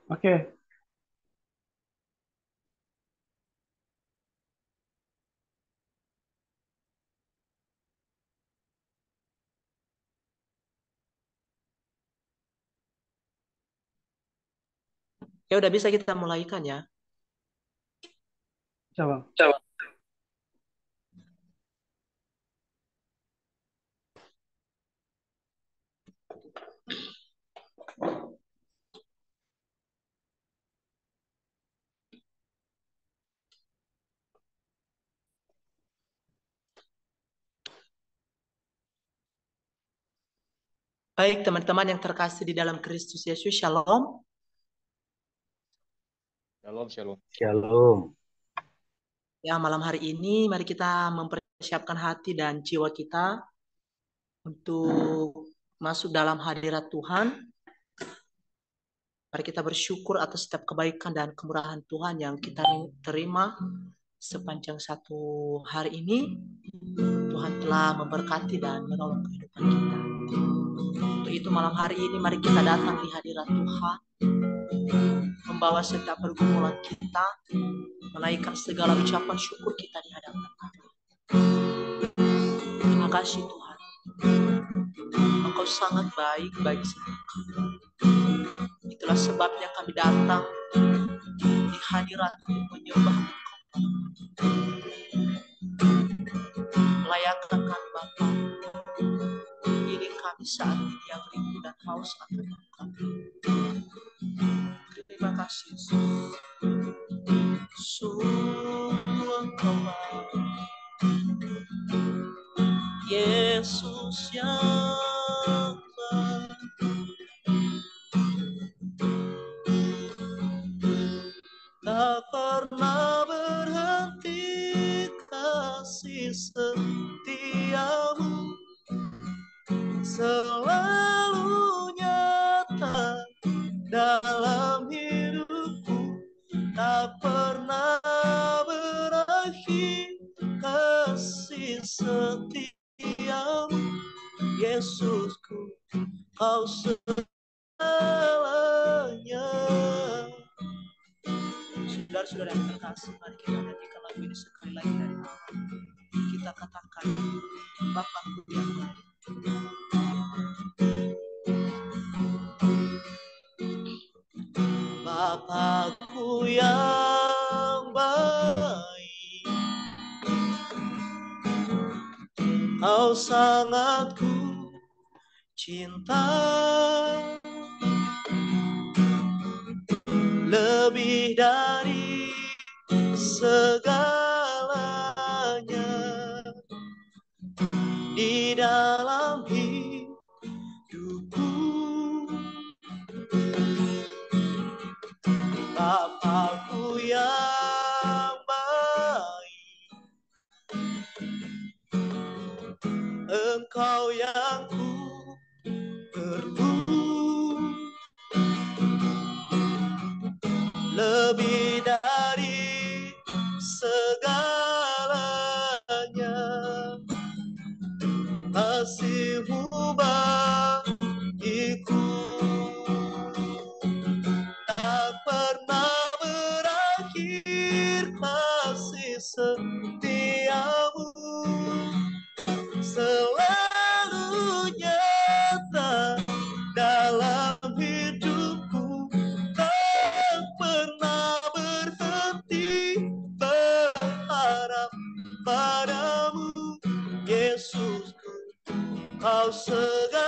Oke, Ya udah bisa kita mulaikan ya. coba. Coba. Baik teman-teman yang terkasih di dalam Kristus Yesus, Shalom. Shalom, shalom. Shalom. Ya malam hari ini mari kita mempersiapkan hati dan jiwa kita untuk masuk dalam hadirat Tuhan. Mari kita bersyukur atas setiap kebaikan dan kemurahan Tuhan yang kita terima sepanjang satu hari ini. Tuhan telah memberkati dan menolong kehidupan kita. Untuk itu malam hari ini mari kita datang di hadirat Tuhan, membawa setiap pergumulan kita, menaikkan segala ucapan syukur kita di hadapan Allah. Terima kasih Tuhan. Engkau sangat baik bagi setiap kami. Itulah sebabnya kami datang di hadirat-Mu menyembah Engkau. Melayangkan kami Bapa. Ini kami saat ini yang rindu dan haus akan Engkau. Terima kasih Yesus. Sungguh Engkau baik. Yesus yang baik. Tak pernah berhenti kasih setiamu, selalu nyata dalam hidupku. Tak pernah berakhir kasih setiamu, Yesusku, kau segalanya. Saudara-saudara yang terkasih, mari kita nyanyikan lagu ini sekali lagi dari awal. Kita katakan, Bapakku yang baik. Bapakku yang baik, kau sangat ku cinta, lebih dari segalanya di dalam hidupku. Bapakku yang baik, Engkau yang ku perlu, lebih dari segalanya. Kasih-Mu bagiku tak pernah berakhir, kasih setiamu selalu nyata dalam hidupku. Tak pernah berhenti berharap padamu, Yesusku, kau segalanya.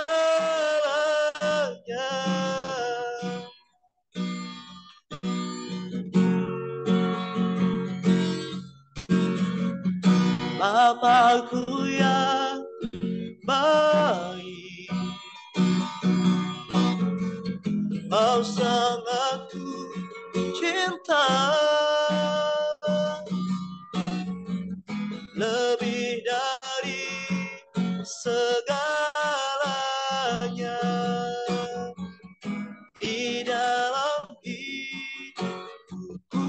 Bapakku yang baik, kau sangat ku cinta, lebih dari segalanya di dalam hidupku.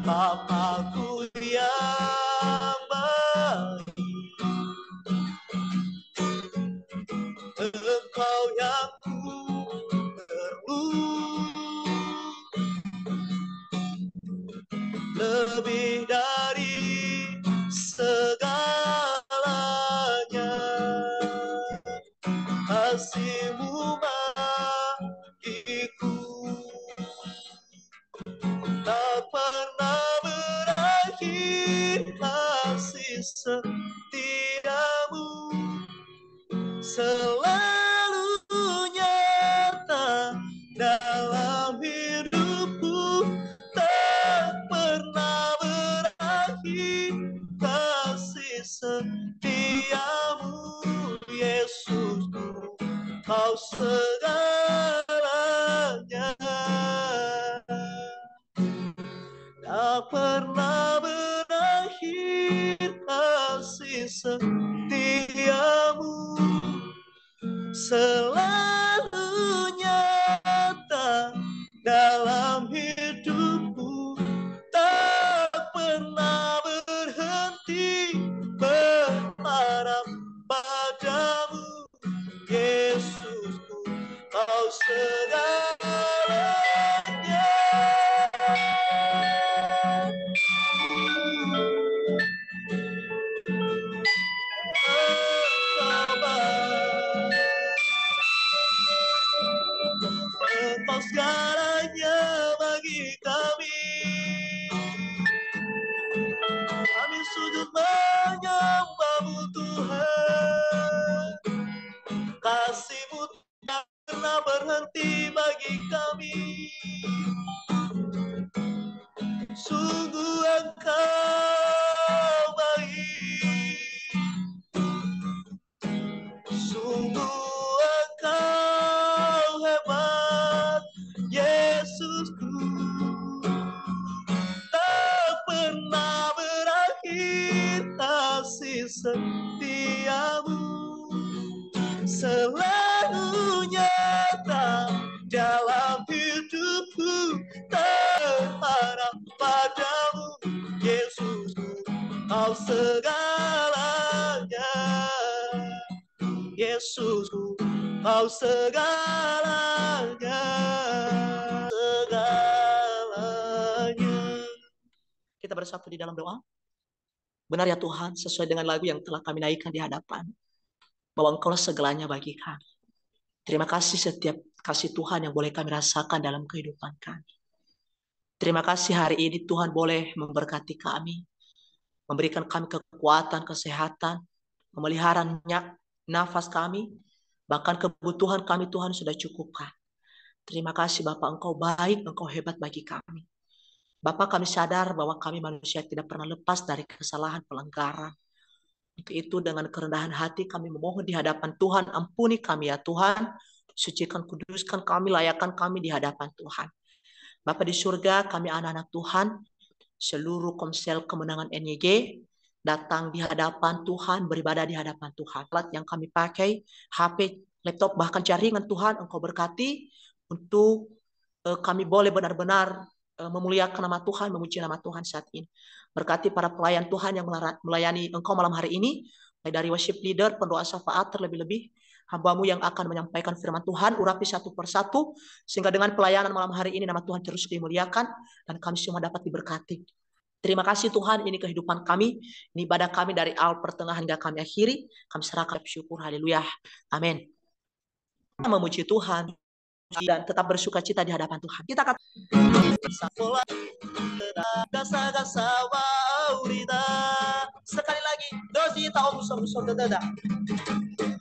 Bapakku yang baik, Engkau yang ku selalu nyata dalam hidupku, tak pernah berakhir kasih setiamu, Yesusku, kau segalanya. Tak pernah berakhir kasih setiamu, selalu nyata dalam hidupku, tak pernah berhenti berharap padamu, Yesusku, kau segalanya. Engkau segalanya bagi kami. Kami sujud menyembahmu Tuhan. Kasih-Mu tak pernah berhenti bagi kami. Sungguh Engkau baik, sungguh Engkau hebat, Yesusku. Tak pernah berakhir kasih setiamu, selalu nyata dalam hidupku, terharap padamu, Yesusku, kau segalanya, Yesusku, kau segalanya, segalanya. Kita bersatu di dalam doa. Benar ya Tuhan, sesuai dengan lagu yang telah kami naikkan di hadapan, bahwa Engkaulah segalanya bagi kami. Terima kasih setiap kasih Tuhan yang boleh kami rasakan dalam kehidupan kami. Terima kasih hari ini Tuhan boleh memberkati kami, memberikan kami kekuatan, kesehatan, memelihara nafas kami, bahkan kebutuhan kami Tuhan sudah cukupkan. Terima kasih Bapak, Engkau baik, Engkau hebat bagi kami. Bapak, kami sadar bahwa kami manusia tidak pernah lepas dari kesalahan, pelanggaran. Untuk itu dengan kerendahan hati kami memohon di hadapan Tuhan, ampuni kami ya Tuhan, sucikan, kuduskan kami, layakkan kami di hadapan Tuhan. Bapa di surga, kami anak-anak Tuhan, seluruh komsel kemenangan NYG, datang di hadapan Tuhan, beribadah di hadapan Tuhan. Alat yang kami pakai, HP, laptop, bahkan jaringan Tuhan, Engkau berkati untuk kami boleh benar-benar memuliakan nama Tuhan, memuji nama Tuhan saat ini. Berkati para pelayan Tuhan yang melayani Engkau malam hari ini, mulai dari worship leader, pendoa syafaat, terlebih-lebih hamba-Mu yang akan menyampaikan firman Tuhan, urapi satu persatu, sehingga dengan pelayanan malam hari ini nama Tuhan terus dimuliakan, dan kami semua dapat diberkati. Terima kasih Tuhan, ini kehidupan kami, ini ibadah kami dari awal pertengahan hingga kami akhiri, kami serahkan syukur, haleluya, amin. Memuji Tuhan, dan tetap bersuka cita di hadapan Tuhan. Kita akan sekali lagi, dozi tahu musuh-musuh dededa.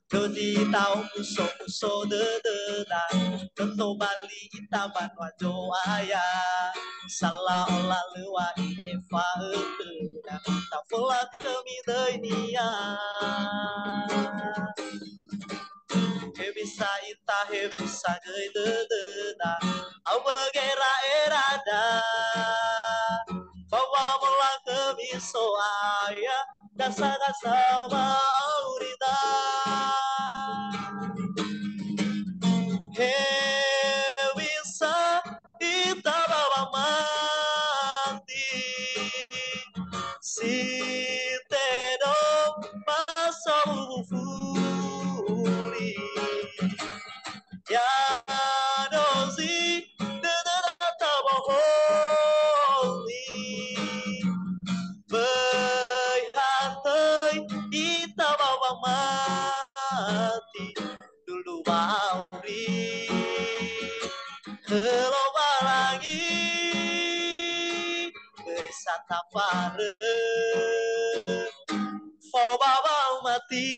Dozi tahu musuh-musuh dededa. Tentu bali itaban wajoaya. Salah olah lewa ifa dededa. Tak pula kami denia. Hebisa ita hebisa dededa. Awagera erada. Bawa mula kami soaya. Gasa-gasa maurida. Hebisa ita bawa mati. Si tedo masa bufuri. Ya dozi dedata boholi. Berhantai kita bawa mati dulu bauri keloba lagi bersata pare bawa mati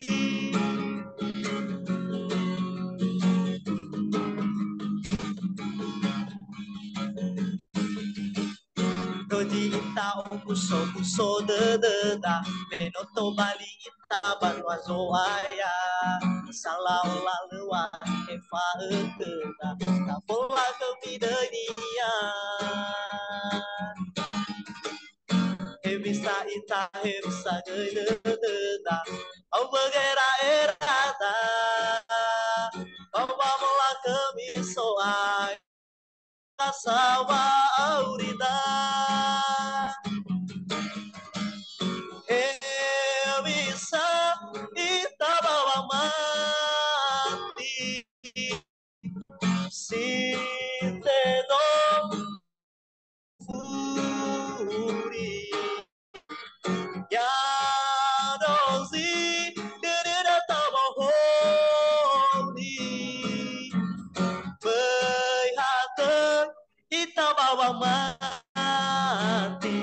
Koji ita okuso kuso dededa Menoto bali ita banwa zoaya Salaula lewa efa ededa Tapola kemidenia Hebisa ita hebisa dededa Au begera erada Baba mola kemisoai Kasawa aurida Bisa itabawa mati Sinteno furi Yadozi Derida tabohoni Beihate itabawa mati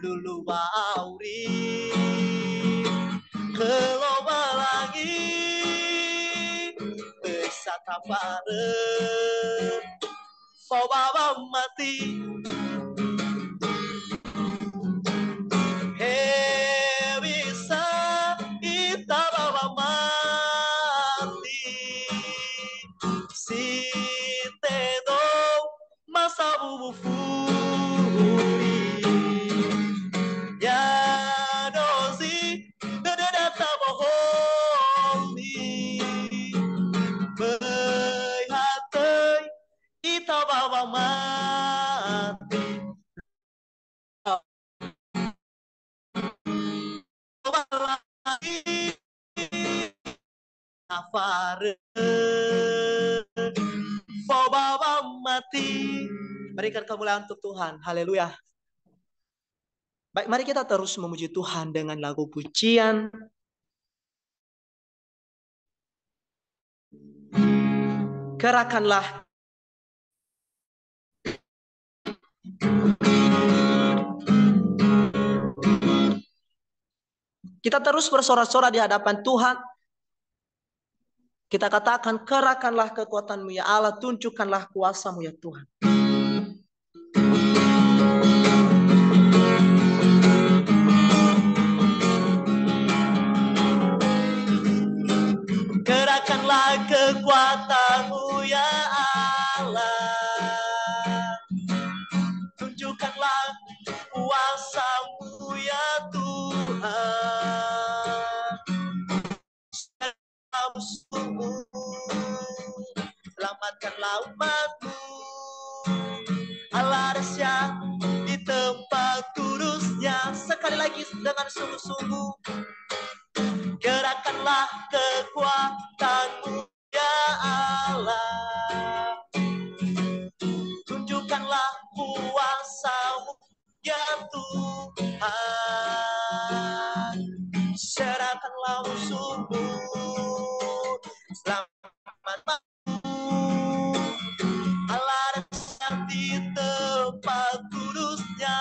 Lulu bauri Keloba lagi Besata pare Fobaba mati Bisa itabawa mati Sinteno masa bubu furi Yadozi Dedeta bohoni Beihate itabawa mati Afare Fobawa mati. Berikan kemuliaan untuk Tuhan. Haleluya. Baik, mari kita terus memuji Tuhan dengan lagu pujian. Gerakanlah. Kita terus bersorak-sorak di hadapan Tuhan. Kita katakan, kerahkanlah kekuatan-Mu ya Allah, tunjukkanlah kuasa-Mu ya Tuhan. Kerahkanlah kekuatan-Mu ya Allah, tunjukkanlah kuasa-Mu ya Tuhan. Selamatkanlah umat-Mu, Allah dahsyat di tempat kudus-Nya. Sekali lagi dengan sungguh-sungguh, gerakkanlah kekuatan-Mu ya Allah, tunjukkanlah kuasa-Mu ya Tuhan. Serahkanlah musuh-Mu, selamatkan Allah dahsyat di tempat kudus-Nya.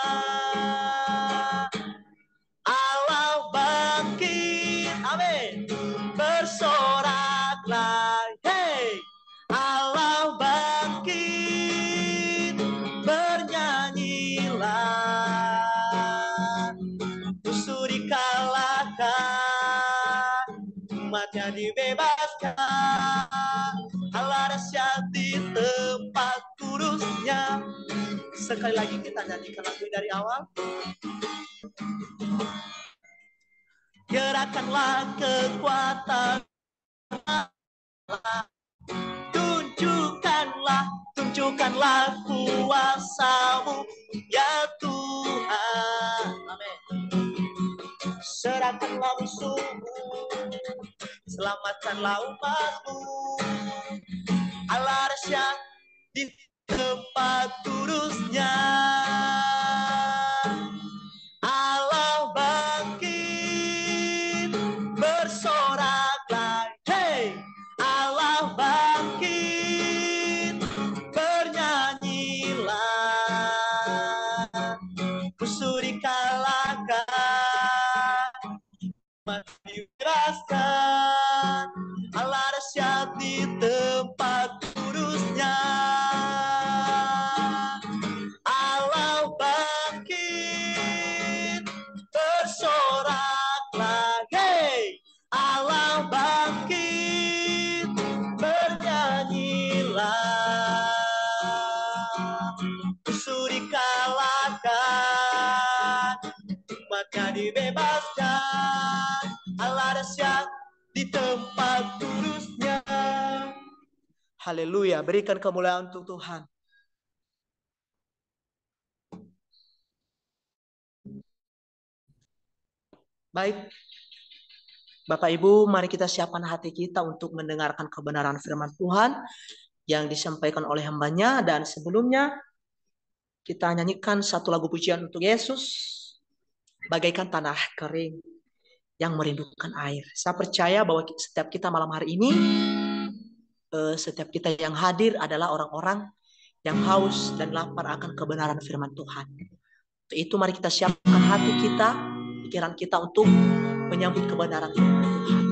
Allah bangkit, amin. Bersoraklah, hey. Allah bangkit, bernyanyilah. Musuh dikalahkan, umatnya dibebaskan. Allah dahsyat di tempat kudus-Nya. Sekali lagi kita nyanyikan lagu dari awal. Gerakkanlah kekuatan Allah, tunjukkanlah kuasa-Mu ya Tuhan. Amin. Serahkanlah musuh-Mu, selamatkanlah umat-Mu, Allah dahsyat di tempat kudus-Nya. Allah bangkit, bersoraklah, hey. Allah bangkit, bernyanyilah. Musuh dikalahkan, umat dibebaskan. Allah dahsyat di tempat kudus-Nya. Allah Haleluya, berikan kemuliaan untuk Tuhan. Baik, Bapak Ibu, mari kita siapkan hati kita untuk mendengarkan kebenaran firman Tuhan yang disampaikan oleh hambanya. Dan sebelumnya kita nyanyikan satu lagu pujian untuk Yesus, bagaikan tanah kering yang merindukan air. Saya percaya bahwa setiap kita malam hari ini, setiap kita yang hadir adalah orang-orang yang haus dan lapar akan kebenaran firman Tuhan. Untuk itu mari kita siapkan hati kita, pikiran kita untuk menyambut kebenaran firman Tuhan.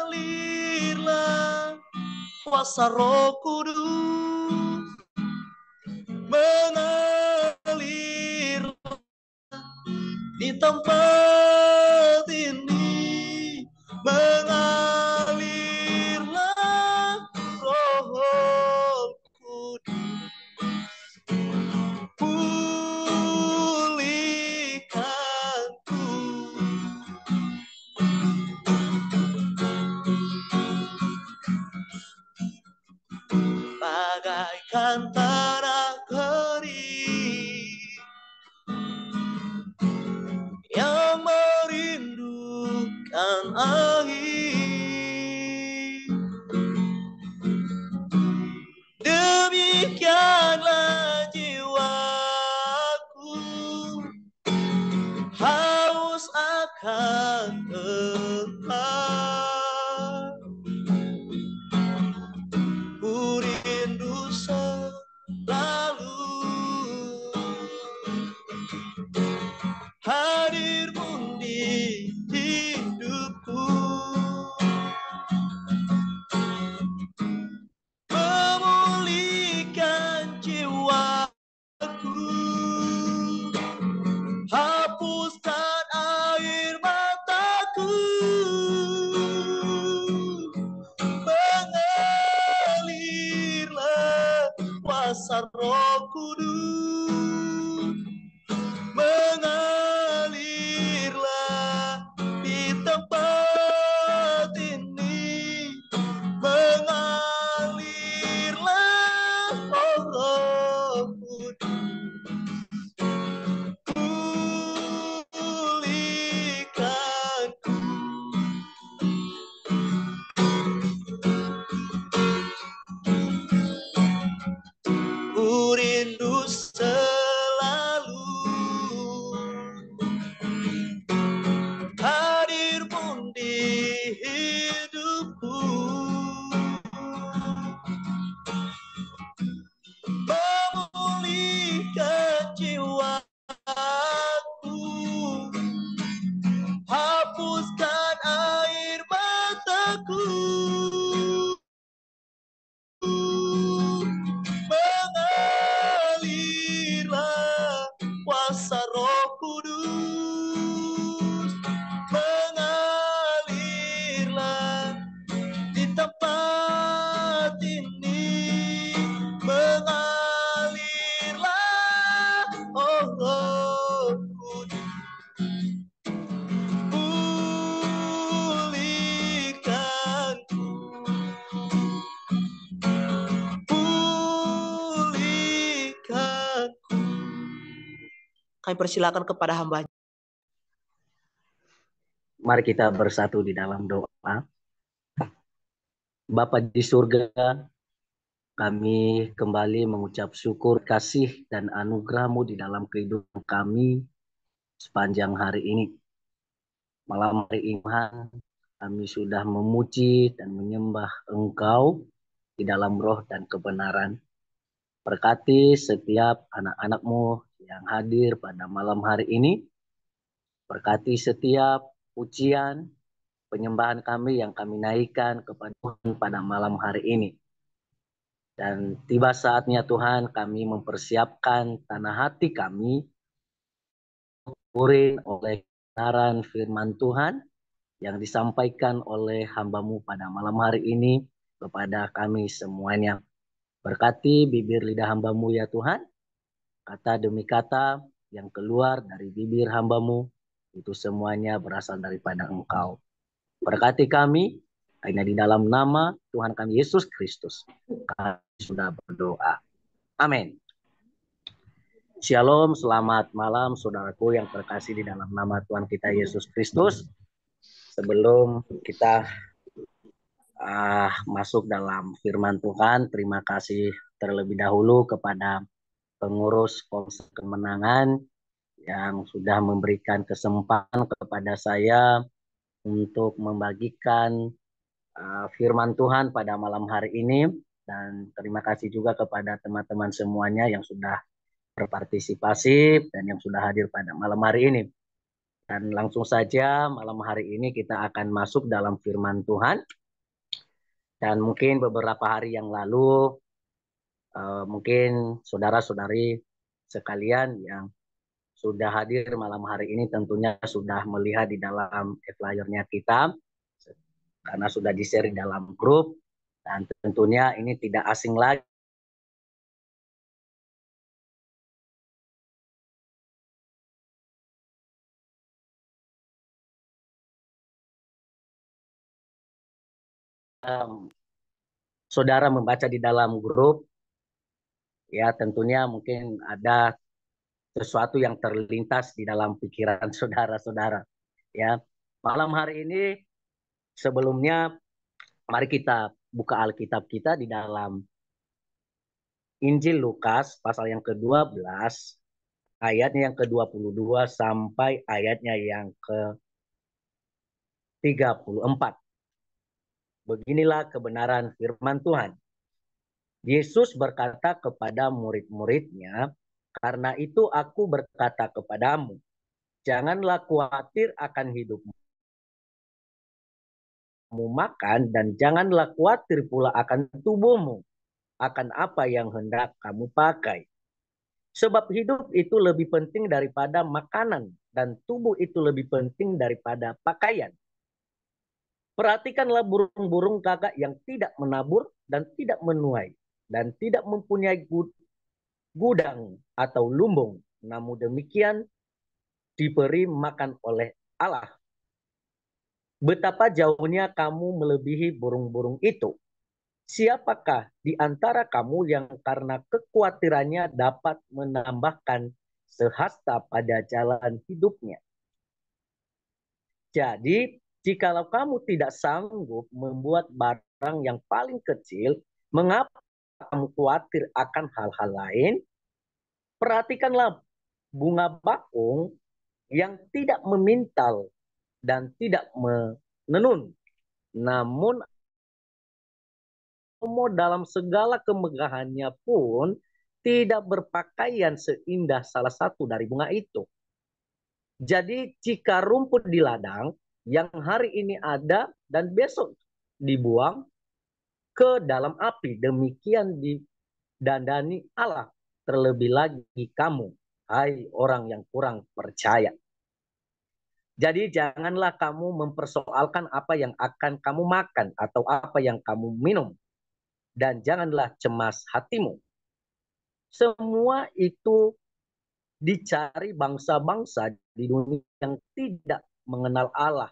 Mengalirlah kuasa Roh Kudus, mengalir di tempat ini, mengalirlah Roh Kudus, pulihkanku. Bagaikan tanah kering yang merindukan air, demikianlah jiwaku haus akan Engkau. Ku rindu selalu hadirmu di hidupku, memulihkan jiwaku, hapuskan air mataku, mengalirlah kuasa Roh Kudus, mengalirlah di tempat ini, mengalirlah Roh Kudus, pulihkanku. Ku rindu selalu hadirmu di hidupku, memulihkan jiwaku, hapuskan air mataku, mengalirlah kuasa Roh Kudus, mengalirlah di tempat ini, mengalirlah Roh Kudus, pulihkanku, pulihkanku. Kami persilakan kepada hamba. Mari kita bersatu di dalam doa. Bapa di surga, kami kembali mengucap syukur, kasih, dan anugerah-Mu di dalam kehidupan kami sepanjang hari ini. Malam hari ini, kami sudah memuji dan menyembah Engkau di dalam roh dan kebenaran. Berkati setiap anak-anak-Mu yang hadir pada malam hari ini. Berkati setiap pujian, penyembahan kami yang kami naikkan kepada Tuhan pada malam hari ini. Dan tiba saatnya Tuhan kami mempersiapkan tanah hati kami dipenuhi oleh kebenaran firman Tuhan yang disampaikan oleh hamba-Mu pada malam hari ini kepada kami semuanya. Berkati bibir lidah hamba-Mu ya Tuhan, kata demi kata yang keluar dari bibir hamba-Mu, itu semuanya berasal daripada Engkau. Berkati kami, hanya di dalam nama Tuhan kami Yesus Kristus. Kami sudah berdoa. Amin. Shalom, selamat malam saudaraku yang terkasih di dalam nama Tuhan kita Yesus Kristus. Sebelum kita masuk dalam firman Tuhan, terima kasih terlebih dahulu kepada pengurus Polsek Kemenangan yang sudah memberikan kesempatan kepada saya untuk membagikan firman Tuhan pada malam hari ini, dan terima kasih juga kepada teman-teman semuanya yang sudah berpartisipasi dan yang sudah hadir pada malam hari ini. Dan langsung saja malam hari ini kita akan masuk dalam firman Tuhan. Dan mungkin beberapa hari yang lalu mungkin saudara-saudari sekalian yang sudah hadir malam hari ini tentunya sudah melihat di dalam flyer-nya kita, karena sudah di-share di dalam grup, dan tentunya ini tidak asing lagi saudara membaca di dalam grup, ya tentunya mungkin ada sesuatu yang terlintas di dalam pikiran saudara-saudara. Ya, malam hari ini sebelumnya mari kita buka Alkitab kita di dalam Injil Lukas pasal yang ke-12 ayatnya yang ke-22 sampai ayatnya yang ke-34. Beginilah kebenaran firman Tuhan. Yesus berkata kepada murid-muridnya, "Karena itu aku berkata kepadamu, janganlah khawatir akan hidupmu makan, dan janganlah khawatir pula akan tubuhmu, akan apa yang hendak kamu pakai. Sebab hidup itu lebih penting daripada makanan, dan tubuh itu lebih penting daripada pakaian. Perhatikanlah burung-burung gagak yang tidak menabur dan tidak menuai, dan tidak mempunyai gudang atau lumbung, namun demikian diberi makan oleh Allah. Betapa jauhnya kamu melebihi burung-burung itu. Siapakah di antara kamu yang karena kekhawatirannya dapat menambahkan sehasta pada jalan hidupnya? Jadi, jikalau kamu tidak sanggup membuat barang yang paling kecil, mengapa kamu khawatir akan hal-hal lain? Perhatikanlah bunga bakung yang tidak memintal dan tidak menenun, namun dalam segala kemegahannya pun tidak berpakaian seindah salah satu dari bunga itu. Jadi jika rumput di ladang yang hari ini ada dan besok dibuang ke dalam api, demikian didandani Allah. Terlebih lagi kamu, hai orang yang kurang percaya. Jadi janganlah kamu mempersoalkan apa yang akan kamu makan atau apa yang kamu minum. Dan janganlah cemas hatimu. Semua itu dicari bangsa-bangsa di dunia yang tidak mengenal Allah.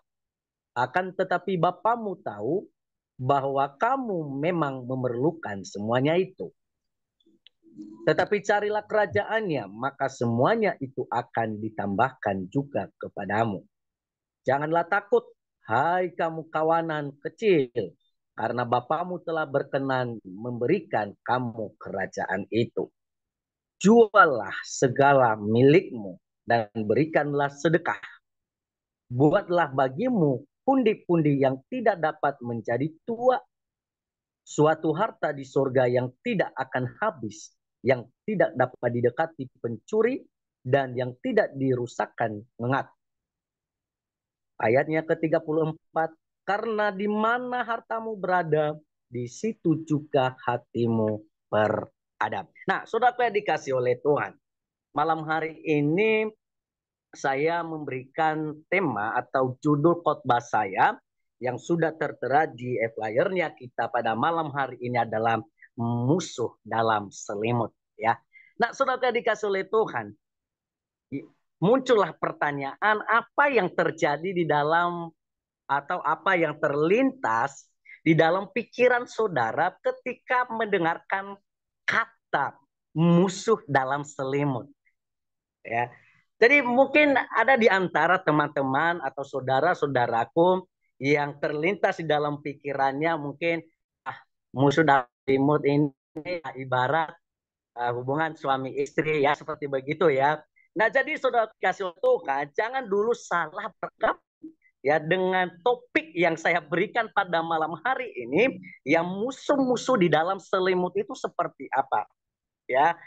Akan tetapi Bapamu tahu bahwa kamu memang memerlukan semuanya itu. Tetapi carilah kerajaannya, maka semuanya itu akan ditambahkan juga kepadamu. Janganlah takut, hai kamu kawanan kecil, karena Bapamu telah berkenan memberikan kamu kerajaan itu. Juallah segala milikmu dan berikanlah sedekah. Buatlah bagimu pundi-pundi yang tidak dapat menjadi tua, suatu harta di surga yang tidak akan habis, yang tidak dapat didekati pencuri, dan yang tidak dirusakkan mengat. Ayatnya ke-34, karena di mana hartamu berada, di situ juga hatimu berada. Nah, saudara yang dikasih oleh Tuhan, malam hari ini saya memberikan tema atau judul khotbah saya yang sudah tertera di flyer-nya kita pada malam hari ini adalah musuh dalam selimut, ya. Nah, saudara dikasih oleh Tuhan, muncullah pertanyaan apa yang terjadi di dalam atau apa yang terlintas di dalam pikiran saudara ketika mendengarkan kata musuh dalam selimut. Ya. Jadi mungkin ada di antara teman-teman atau saudara-saudaraku yang terlintas di dalam pikirannya mungkin musuh dalam selimut ini ibarat hubungan suami istri ya seperti begitu ya. Nah jadi saudara kasih Tuhan jangan dulu salah berkata ya dengan topik yang saya berikan pada malam hari ini yang musuh-musuh di dalam selimut itu seperti apa ya.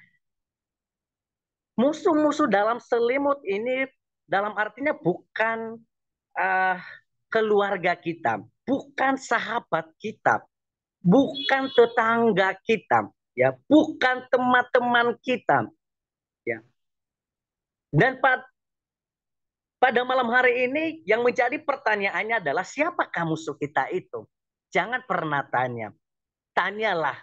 Musuh-musuh dalam selimut ini dalam artinya bukan uh, keluarga kita, bukan sahabat kita, bukan tetangga kita, ya, bukan teman-teman kita, ya. Dan pada malam hari ini yang menjadi pertanyaannya adalah siapakah musuh kita itu? Jangan pernah tanya. Tanyalah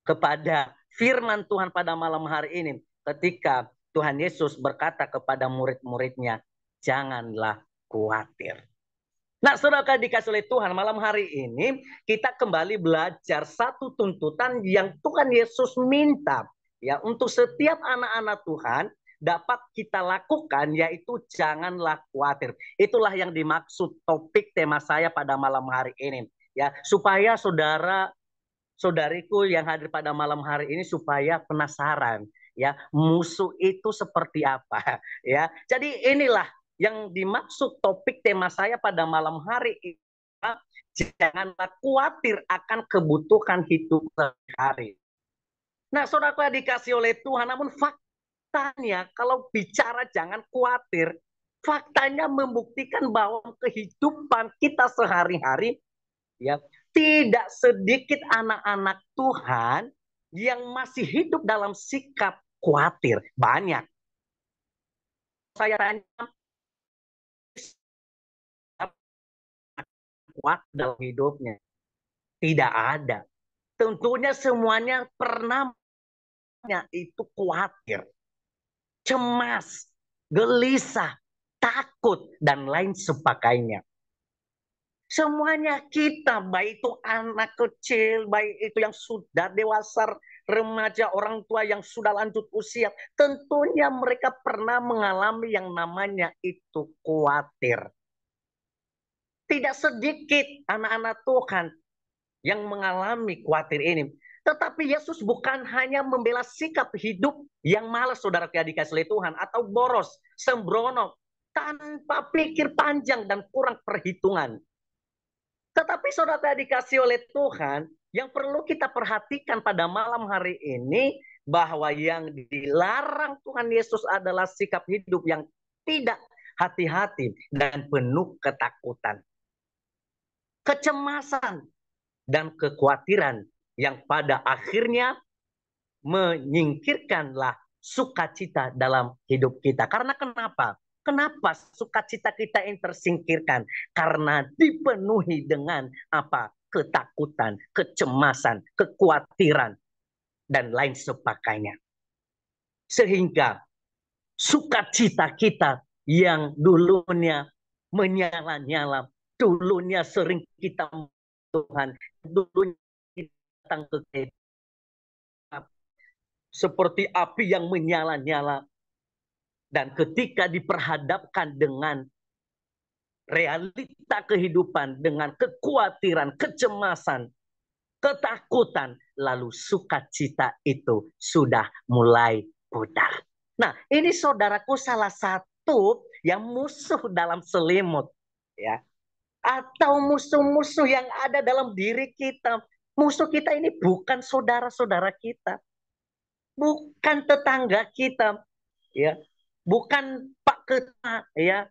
kepada firman Tuhan pada malam hari ini ketika Tuhan Yesus berkata kepada murid-muridnya, janganlah khawatir. Nah, saudara dikasih oleh Tuhan, malam hari ini kita kembali belajar satu tuntutan yang Tuhan Yesus minta ya untuk setiap anak-anak Tuhan dapat kita lakukan, yaitu janganlah khawatir. Itulah yang dimaksud topik tema saya pada malam hari ini ya, supaya saudariku yang hadir pada malam hari ini supaya penasaran ya musuh itu seperti apa ya. Jadi inilah yang dimaksud topik tema saya pada malam hari ini. Janganlah khawatir akan kebutuhan hidup sehari-hari. Nah, saudara dikasih oleh Tuhan, namun faktanya kalau bicara jangan khawatir, faktanya membuktikan bahwa kehidupan kita sehari-hari ya tidak sedikit anak-anak Tuhan yang masih hidup dalam sikap khawatir. Banyak. Saya tanya kuat dalam hidupnya. Tidak ada. Tentunya semuanya pernah itu khawatir, cemas, gelisah, takut, dan lain sebagainya. Semuanya kita, baik itu anak kecil, baik itu yang sudah dewasa, remaja, orang tua yang sudah lanjut usia, tentunya mereka pernah mengalami yang namanya itu khawatir. Tidak sedikit anak-anak Tuhan yang mengalami khawatir ini. Tetapi Yesus bukan hanya membela sikap hidup yang malas, saudara dikasih oleh Tuhan, atau boros, sembrono, tanpa pikir panjang dan kurang perhitungan. Tetapi saudara dikasih oleh Tuhan, yang perlu kita perhatikan pada malam hari ini, bahwa yang dilarang Tuhan Yesus adalah sikap hidup yang tidak hati-hati dan penuh ketakutan, kecemasan, dan kekhawatiran yang pada akhirnya menyingkirkanlah sukacita dalam hidup kita. Karena kenapa? Kenapa sukacita kita ini tersingkirkan? Karena dipenuhi dengan apa? Ketakutan, kecemasan, kekhawatiran, dan lain sebagainya. Sehingga sukacita kita yang dulunya menyala-nyala, dulunya sering kita Tuhan, dulunya kita datang ke kita seperti api yang menyala-nyala. Dan ketika diperhadapkan dengan realita kehidupan, dengan kekhawatiran, kecemasan, ketakutan, lalu sukacita itu sudah mulai pudar. Nah, ini saudaraku salah satu yang musuh dalam selimut, ya, atau musuh-musuh yang ada dalam diri kita. Musuh kita ini bukan saudara-saudara kita, bukan tetangga kita, ya, bukan Pak Ketua, ya,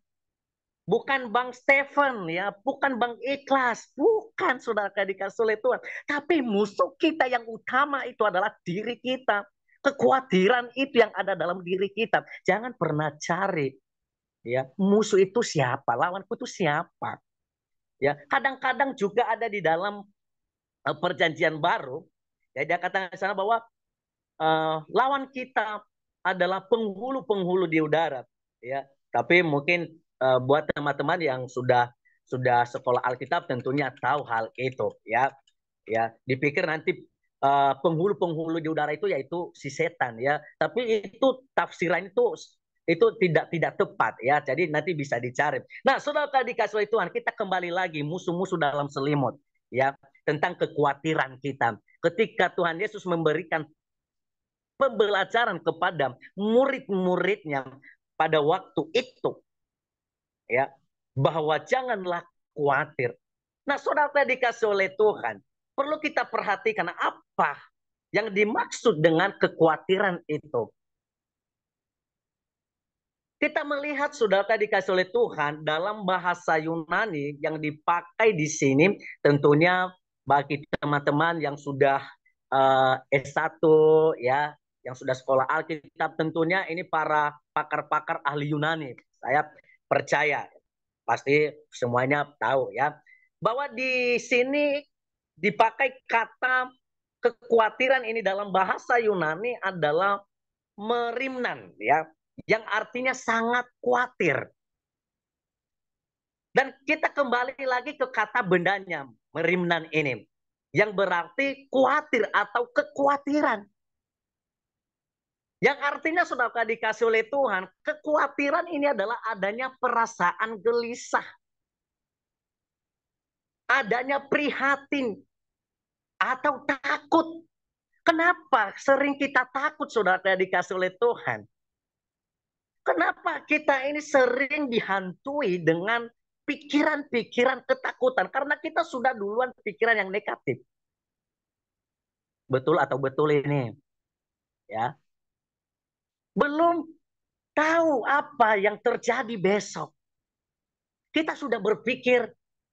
bukan Bang Stephen, ya, bukan Bang Ikhlas, bukan saudara dikasih oleh Tuhan. Tapi musuh kita yang utama itu adalah diri kita. Kekhawatiran itu yang ada dalam diri kita. Jangan pernah cari, ya, musuh itu siapa, lawanku itu siapa. Ya, kadang-kadang juga ada di dalam perjanjian baru, ya, dia katakan sana bahwa lawan kita adalah penghulu-penghulu di udara, ya. Tapi mungkin buat teman-teman yang sudah sekolah Alkitab tentunya tahu hal itu, ya. Ya, dipikir nanti penghulu-penghulu di udara itu yaitu si setan, ya. Tapi itu tafsiran itu tidak tepat, ya. Jadi nanti bisa dicari. Nah, saudara dikasih oleh Tuhan, kita kembali lagi musuh-musuh dalam selimut, ya, tentang kekhawatiran kita. Ketika Tuhan Yesus memberikan pembelajaran kepada murid-muridnya pada waktu itu, ya, bahwa janganlah khawatir. Nah, saudara dikasih oleh Tuhan, perlu kita perhatikan apa yang dimaksud dengan kekhawatiran itu. Kita melihat saudara dikasih oleh Tuhan dalam bahasa Yunani yang dipakai di sini, tentunya bagi teman-teman yang sudah S1, ya, yang sudah sekolah Alkitab, tentunya ini para pakar-pakar ahli Yunani. Saya percaya pasti semuanya tahu, ya, bahwa di sini dipakai kata kekhawatiran ini dalam bahasa Yunani adalah merimnan, ya, yang artinya sangat khawatir. Dan kita kembali lagi ke kata bendanya, merimnan ini, yang berarti khawatir atau kekhawatiran. Yang artinya saudara dikasih oleh Tuhan, kekhawatiran ini adalah adanya perasaan gelisah, adanya prihatin atau takut. Kenapa sering kita takut saudara dikasih oleh Tuhan? Kenapa kita ini sering dihantui dengan pikiran-pikiran ketakutan? Karena kita sudah duluan pikiran yang negatif. Betul atau betul ini? Ya. Belum tahu apa yang terjadi besok. Kita sudah berpikir,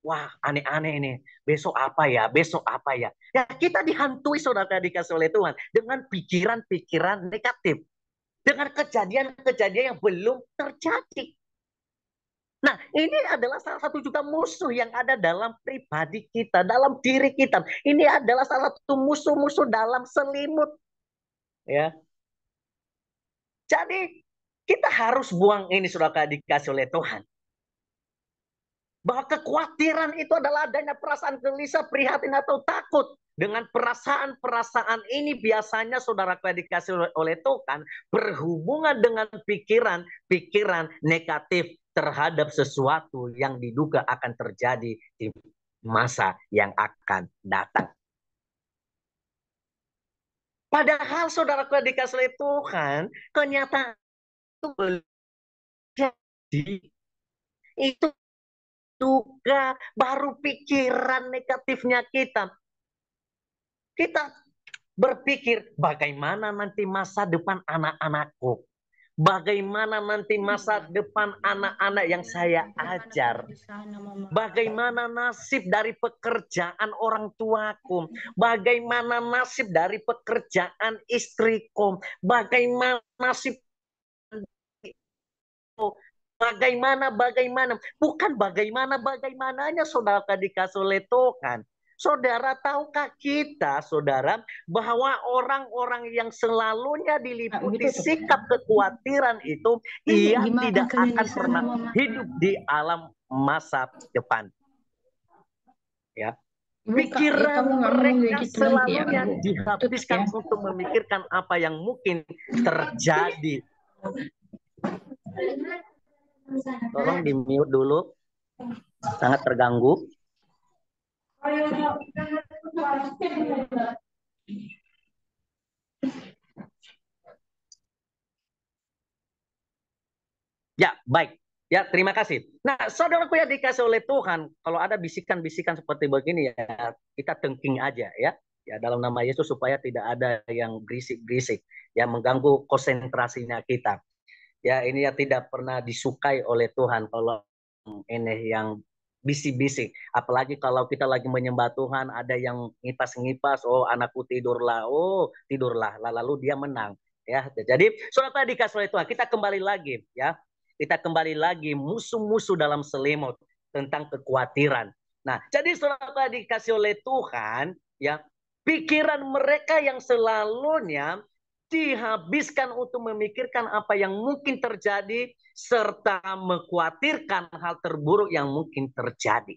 wah, aneh-aneh ini. Besok apa ya? Besok apa ya? Ya, kita dihantui saudara dikasih oleh Tuhan dengan pikiran-pikiran negatif. Dengan kejadian-kejadian yang belum terjadi. Nah, ini adalah salah satu juga musuh yang ada dalam pribadi kita, dalam diri kita. Ini adalah salah satu musuh-musuh dalam selimut. Ya. Jadi, kita harus buang ini, saudara, dikasih oleh Tuhan. Bahwa kekhawatiran itu adalah adanya perasaan gelisah, prihatin, atau takut. Dengan perasaan-perasaan ini biasanya saudara dikasih oleh Tuhan berhubungan dengan pikiran negatif terhadap sesuatu yang diduga akan terjadi di masa yang akan datang. Padahal saudara dikasih oleh Tuhan, kenyataan itu belum jadi. Itu juga baru pikiran negatifnya kita. Kita berpikir bagaimana nanti masa depan anak-anakku. Bagaimana nanti masa depan anak-anak yang saya ajar. Bagaimana nasib dari pekerjaan orang tuaku. Bagaimana nasib dari pekerjaan istriku. Bagaimana nasib bagaimana. Bukan bagaimananya saudara dikasih oleh Tuhan. Saudara, tahukah kita, saudara, bahwa orang-orang yang selalunya diliputi sikap kekhawatiran itu, ia tidak akan pernah hidup di alam masa depan. Ya. Pikiran mereka selalunya dihabiskan untuk memikirkan apa yang mungkin terjadi. Tolong di-mute dulu. Sangat terganggu. Ya, baik. Ya, terima kasih. Nah, saudaraku yang dikasih oleh Tuhan, kalau ada bisikan-bisikan seperti begini ya, kita tengking aja ya. Ya, dalam nama Yesus supaya tidak ada yang berisik-berisik, yang mengganggu konsentrasinya kita. Ya, ini ya tidak pernah disukai oleh Tuhan kalau ini yang bisik-bisik. Apalagi kalau kita lagi menyembah Tuhan, ada yang ngipas-ngipas, oh anakku tidurlah, oh tidurlah, lalu dia menang. Ya, jadi saudara dikasih oleh Tuhan, kita kembali lagi ya. Kita kembali lagi musuh-musuh dalam selimut tentang kekhawatiran. Nah, jadi saudara dikasih oleh Tuhan, ya, pikiran mereka yang selalunya dihabiskan untuk memikirkan apa yang mungkin terjadi serta mengkhawatirkan hal terburuk yang mungkin terjadi.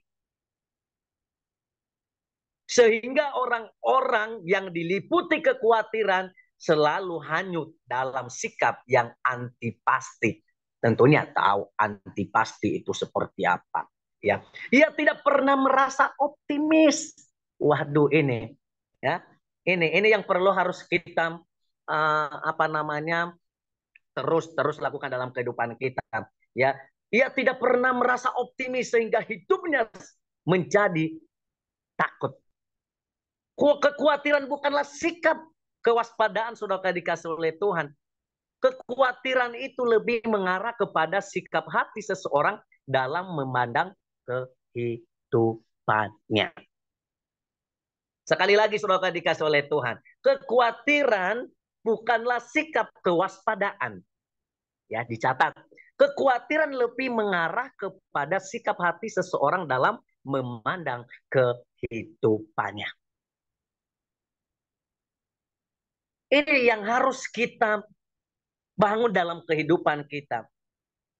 Sehingga orang-orang yang diliputi kekhawatiran selalu hanyut dalam sikap yang antipasti. Tentunya tahu antipasti itu seperti apa. Ya, ia tidak pernah merasa optimis. Waduh ini, ya, ini yang perlu harus kita terus lakukan dalam kehidupan kita. Ya, ia tidak pernah merasa optimis sehingga hidupnya menjadi takut. Kekhawatiran bukanlah sikap kewaspadaan, saudara dikasih oleh Tuhan. Kekhawatiran itu lebih mengarah kepada sikap hati seseorang dalam memandang kehidupannya. Sekali lagi, saudara dikasih oleh Tuhan, kekhawatiran bukanlah sikap kewaspadaan. Ya, dicatat. Kekhawatiran lebih mengarah kepada sikap hati seseorang dalam memandang kehidupannya. Ini yang harus kita bangun dalam kehidupan kita.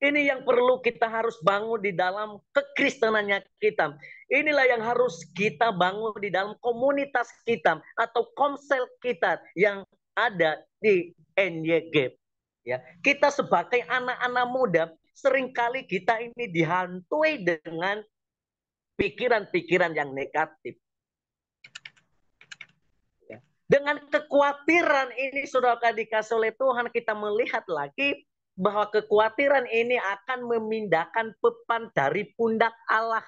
Ini yang perlu kita harus bangun di dalam kekristenannya kita. Inilah yang harus kita bangun di dalam komunitas kita atau komsel kita yang ada di NYG. Ya, kita sebagai anak-anak muda seringkali kita ini dihantui dengan pikiran-pikiran yang negatif. Dengan kekhawatiran ini, saudara dikasih oleh Tuhan, kita melihat lagi bahwa kekhawatiran ini akan memindahkan beban dari pundak Allah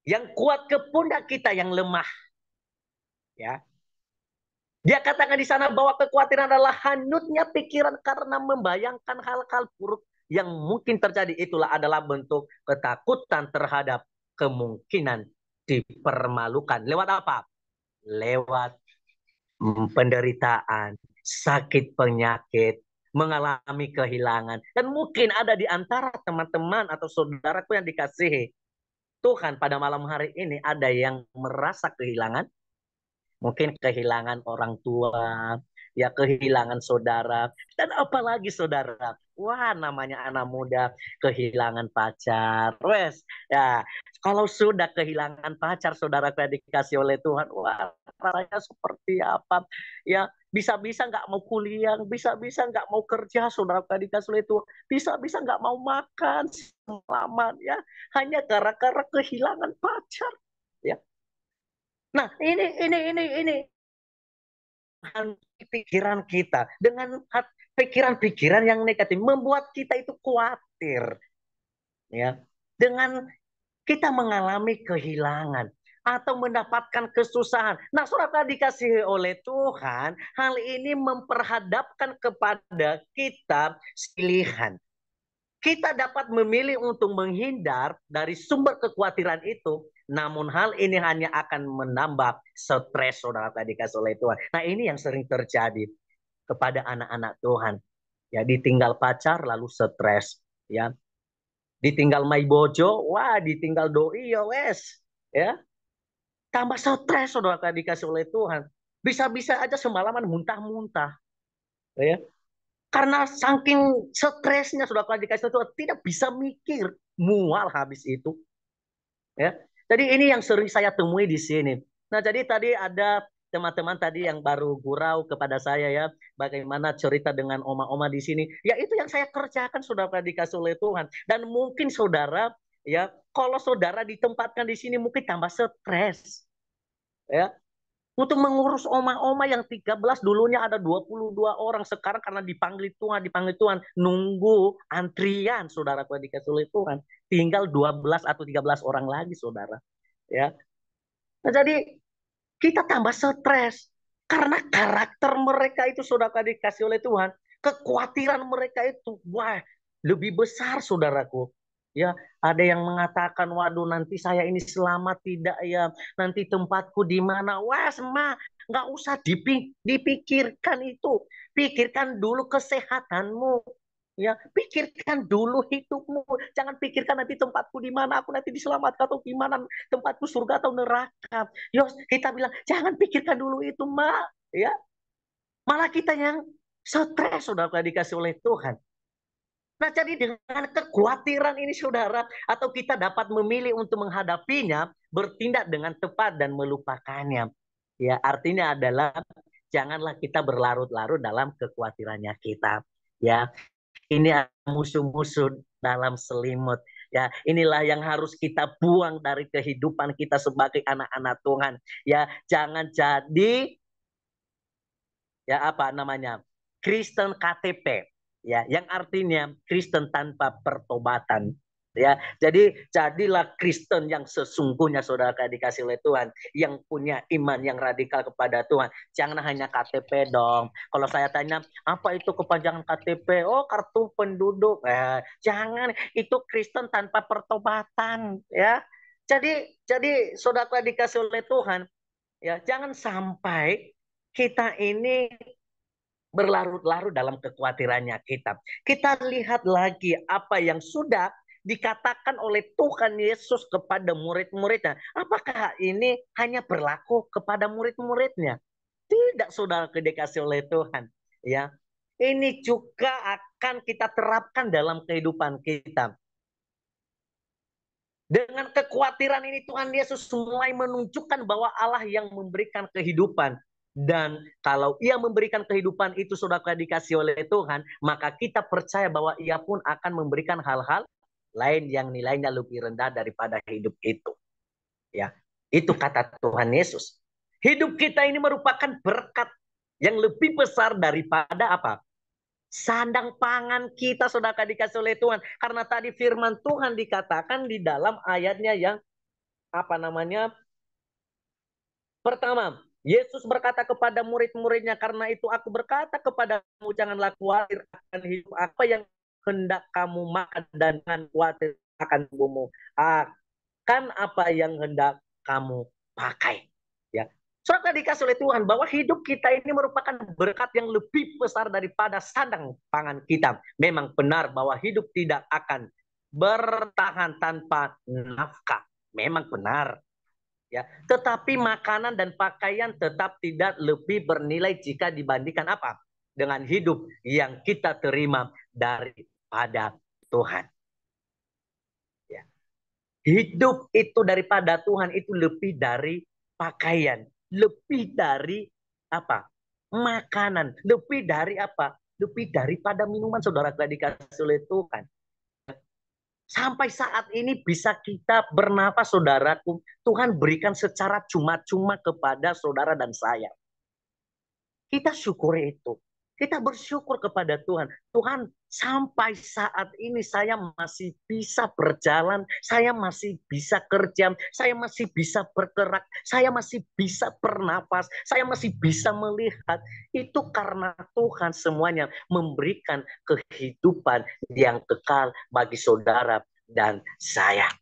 yang kuat ke pundak kita yang lemah. Ya, dia katakan di sana bahwa kekhawatiran adalah hanyutnya pikiran karena membayangkan hal-hal buruk yang mungkin terjadi. Itulah adalah bentuk ketakutan terhadap kemungkinan dipermalukan. Lewat apa? Lewat penderitaan, sakit penyakit, mengalami kehilangan. Dan mungkin ada di antara teman-teman atau saudaraku yang dikasihi Tuhan pada malam hari ini ada yang merasa kehilangan. Mungkin kehilangan orang tua, ya kehilangan saudara. Dan apalagi saudara, wah namanya anak muda, kehilangan pacar. Wes, ya kalau sudah kehilangan pacar, saudara dikasih oleh Tuhan, wah rasanya seperti apa? Ya bisa-bisa nggak mau kuliah, bisa-bisa nggak mau kerja, saudara dikasih oleh Tuhan, bisa-bisa nggak mau makan selamat, ya hanya gara-gara kehilangan pacar. Ya, nah ini pikiran kita dengan pikiran-pikiran yang negatif membuat kita itu khawatir, ya, dengan kita mengalami kehilangan atau mendapatkan kesusahan. Nah, saudara dikasihi oleh Tuhan, hal ini memperhadapkan kepada kita pilihan. Kita dapat memilih untuk menghindar dari sumber kekhawatiran itu, namun hal ini hanya akan menambah stres, saudara tadi kasih oleh Tuhan. Nah, ini yang sering terjadi kepada anak-anak Tuhan. Ya, ditinggal pacar lalu stres, ya. Ditinggal mai bojo, wah ditinggal doi ya wes, ya. Tambah stres, saudara tadi kasih oleh Tuhan. Bisa-bisa aja semalaman muntah-muntah, ya. Karena saking stresnya sudah dikasih Tuhan tidak bisa mikir, mual habis itu. Ya, jadi ini yang sering saya temui di sini. Nah, jadi tadi ada teman-teman tadi yang baru gurau kepada saya ya, bagaimana cerita dengan oma-oma di sini. Ya itu yang saya kerjakan sudah dikasih oleh Tuhan. Dan mungkin saudara ya, kalau saudara ditempatkan di sini mungkin tambah stres. Ya, untuk mengurus oma-oma yang 13 dulunya ada 22 orang. Sekarang karena dipanggil Tuhan, nunggu antrian saudara dikasih oleh Tuhan. Tinggal 12 atau 13 orang lagi saudara. Ya. Nah, jadi kita tambah stres. Karena karakter mereka itu saudara dikasih oleh Tuhan. Kekhawatiran mereka itu, wah lebih besar saudaraku. Ya, ada yang mengatakan, waduh nanti saya ini selamat tidak ya, nanti tempatku di mana? Wah, nggak usah dipikirkan itu. Pikirkan dulu kesehatanmu. Ya, pikirkan dulu hidupmu. Jangan pikirkan nanti tempatku di mana, aku nanti diselamatkan atau gimana, tempatku surga atau neraka. Yos, kita bilang jangan pikirkan dulu itu, Mak. Ya, Malah kita yang stres, saudara, dikasih oleh Tuhan. Nah, jadi dengan kekhawatiran ini, saudara, atau kita dapat memilih untuk menghadapinya, bertindak dengan tepat dan melupakannya. Ya, artinya adalah janganlah kita berlarut-larut dalam kekhawatirannya kita. Ya, ini musuh-musuh dalam selimut. Ya, inilah yang harus kita buang dari kehidupan kita sebagai anak-anak Tuhan. Ya, jangan jadi ya apa namanya? Kristen KTP. Ya, yang artinya Kristen tanpa pertobatan. Ya, jadi jadilah Kristen yang sesungguhnya, saudara, dikasih oleh Tuhan, yang punya iman yang radikal kepada Tuhan. Jangan hanya KTP dong. Kalau saya tanya, apa itu kepanjangan KTP? Oh, kartu penduduk. Jangan, itu Kristen tanpa pertobatan. Ya, jadi saudara dikasih oleh Tuhan, ya jangan sampai kita ini berlarut-larut dalam kekhawatirannya kita. Kita lihat lagi apa yang sudah dikatakan oleh Tuhan Yesus kepada murid-muridnya. Apakah ini hanya berlaku kepada murid-muridnya? Tidak, saudara, dikasih oleh Tuhan. Ya, ini juga akan kita terapkan dalam kehidupan kita. Dengan kekhawatiran ini Tuhan Yesus mulai menunjukkan bahwa Allah yang memberikan kehidupan. Dan kalau ia memberikan kehidupan itu sudah dikasih oleh Tuhan, maka kita percaya bahwa ia pun akan memberikan hal-hal lain yang nilainya lebih rendah daripada hidup itu. Ya, itu kata Tuhan Yesus. Hidup kita ini merupakan berkat yang lebih besar daripada apa? Sandang pangan kita, saudara, dikasih oleh Tuhan. Karena tadi firman Tuhan dikatakan di dalam ayatnya yang apa namanya? Pertama, Yesus berkata kepada murid-muridnya, karena itu aku berkata kepadamu, janganlah khawatir akan hidup apa yang hendak kamu makan, dan jangan khawatir akan tubuhmu, akan apa yang hendak kamu pakai. Ya, saudara dikasih oleh Tuhan bahwa hidup kita ini merupakan berkat yang lebih besar daripada sandang pangan kita. Memang benar bahwa hidup tidak akan bertahan tanpa nafkah. Memang benar. Ya, tetapi makanan dan pakaian tetap tidak lebih bernilai jika dibandingkan apa? Dengan hidup yang kita terima daripada Tuhan. Ya. Hidup itu daripada Tuhan itu lebih dari pakaian, lebih dari apa? Makanan, lebih dari apa? Lebih daripada minuman, saudara, dikasih oleh Tuhan. Sampai saat ini bisa kita bernafas, saudaraku. Tuhan berikan secara cuma-cuma kepada saudara dan saya. Kita syukuri itu. Kita bersyukur kepada Tuhan. Tuhan, sampai saat ini saya masih bisa berjalan, saya masih bisa kerja, saya masih bisa bergerak, saya masih bisa bernafas, saya masih bisa melihat. Itu karena Tuhan semuanya memberikan kehidupan yang kekal bagi saudara dan saya.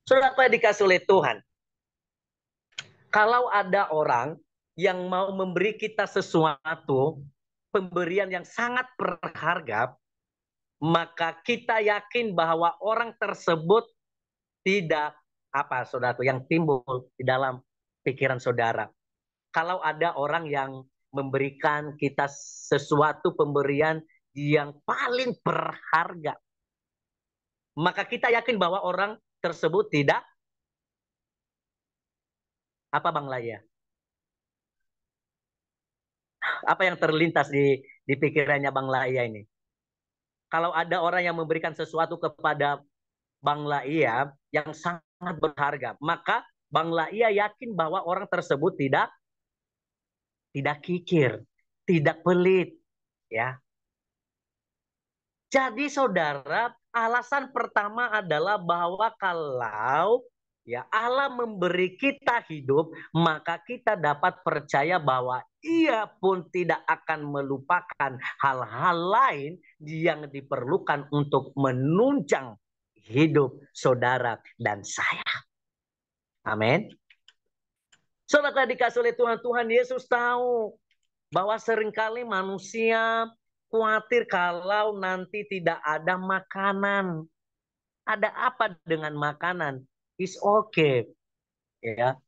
Saudara, apa yang dikasih oleh Tuhan? Kalau ada orang yang mau memberi kita sesuatu, pemberian yang sangat berharga, maka kita yakin bahwa orang tersebut tidak apa, saudaraku, yang timbul di dalam pikiran saudara. Kalau ada orang yang memberikan kita sesuatu pemberian yang paling berharga, maka kita yakin bahwa orang tersebut tidak apa, Bang Laya? Apa yang terlintas di pikirannya Bang Laya ini? Kalau ada orang yang memberikan sesuatu kepada Bang Laia yang sangat berharga, maka Bang Laia yakin bahwa orang tersebut tidak kikir, tidak pelit, ya. Jadi saudara, alasan pertama adalah bahwa kalau ya Allah memberi kita hidup, maka kita dapat percaya bahwa Ia pun tidak akan melupakan hal-hal lain yang diperlukan untuk menunjang hidup saudara dan saya. Amin. Saudara dikasih oleh Tuhan, Tuhan Yesus tahu bahwa seringkali manusia khawatir kalau nanti tidak ada makanan. Ada apa dengan makanan? It's okay. Ya.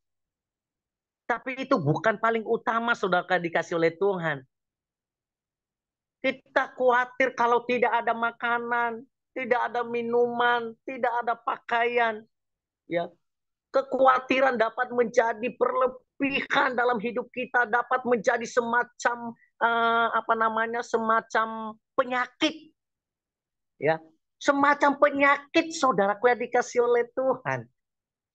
Tapi itu bukan paling utama, saudara, dikasih oleh Tuhan. Kita khawatir kalau tidak ada makanan, tidak ada minuman, tidak ada pakaian. Ya, kekhawatiran dapat menjadi berlebihan dalam hidup kita, dapat menjadi semacam semacam penyakit. Ya, semacam penyakit saudaraku yang dikasih oleh Tuhan.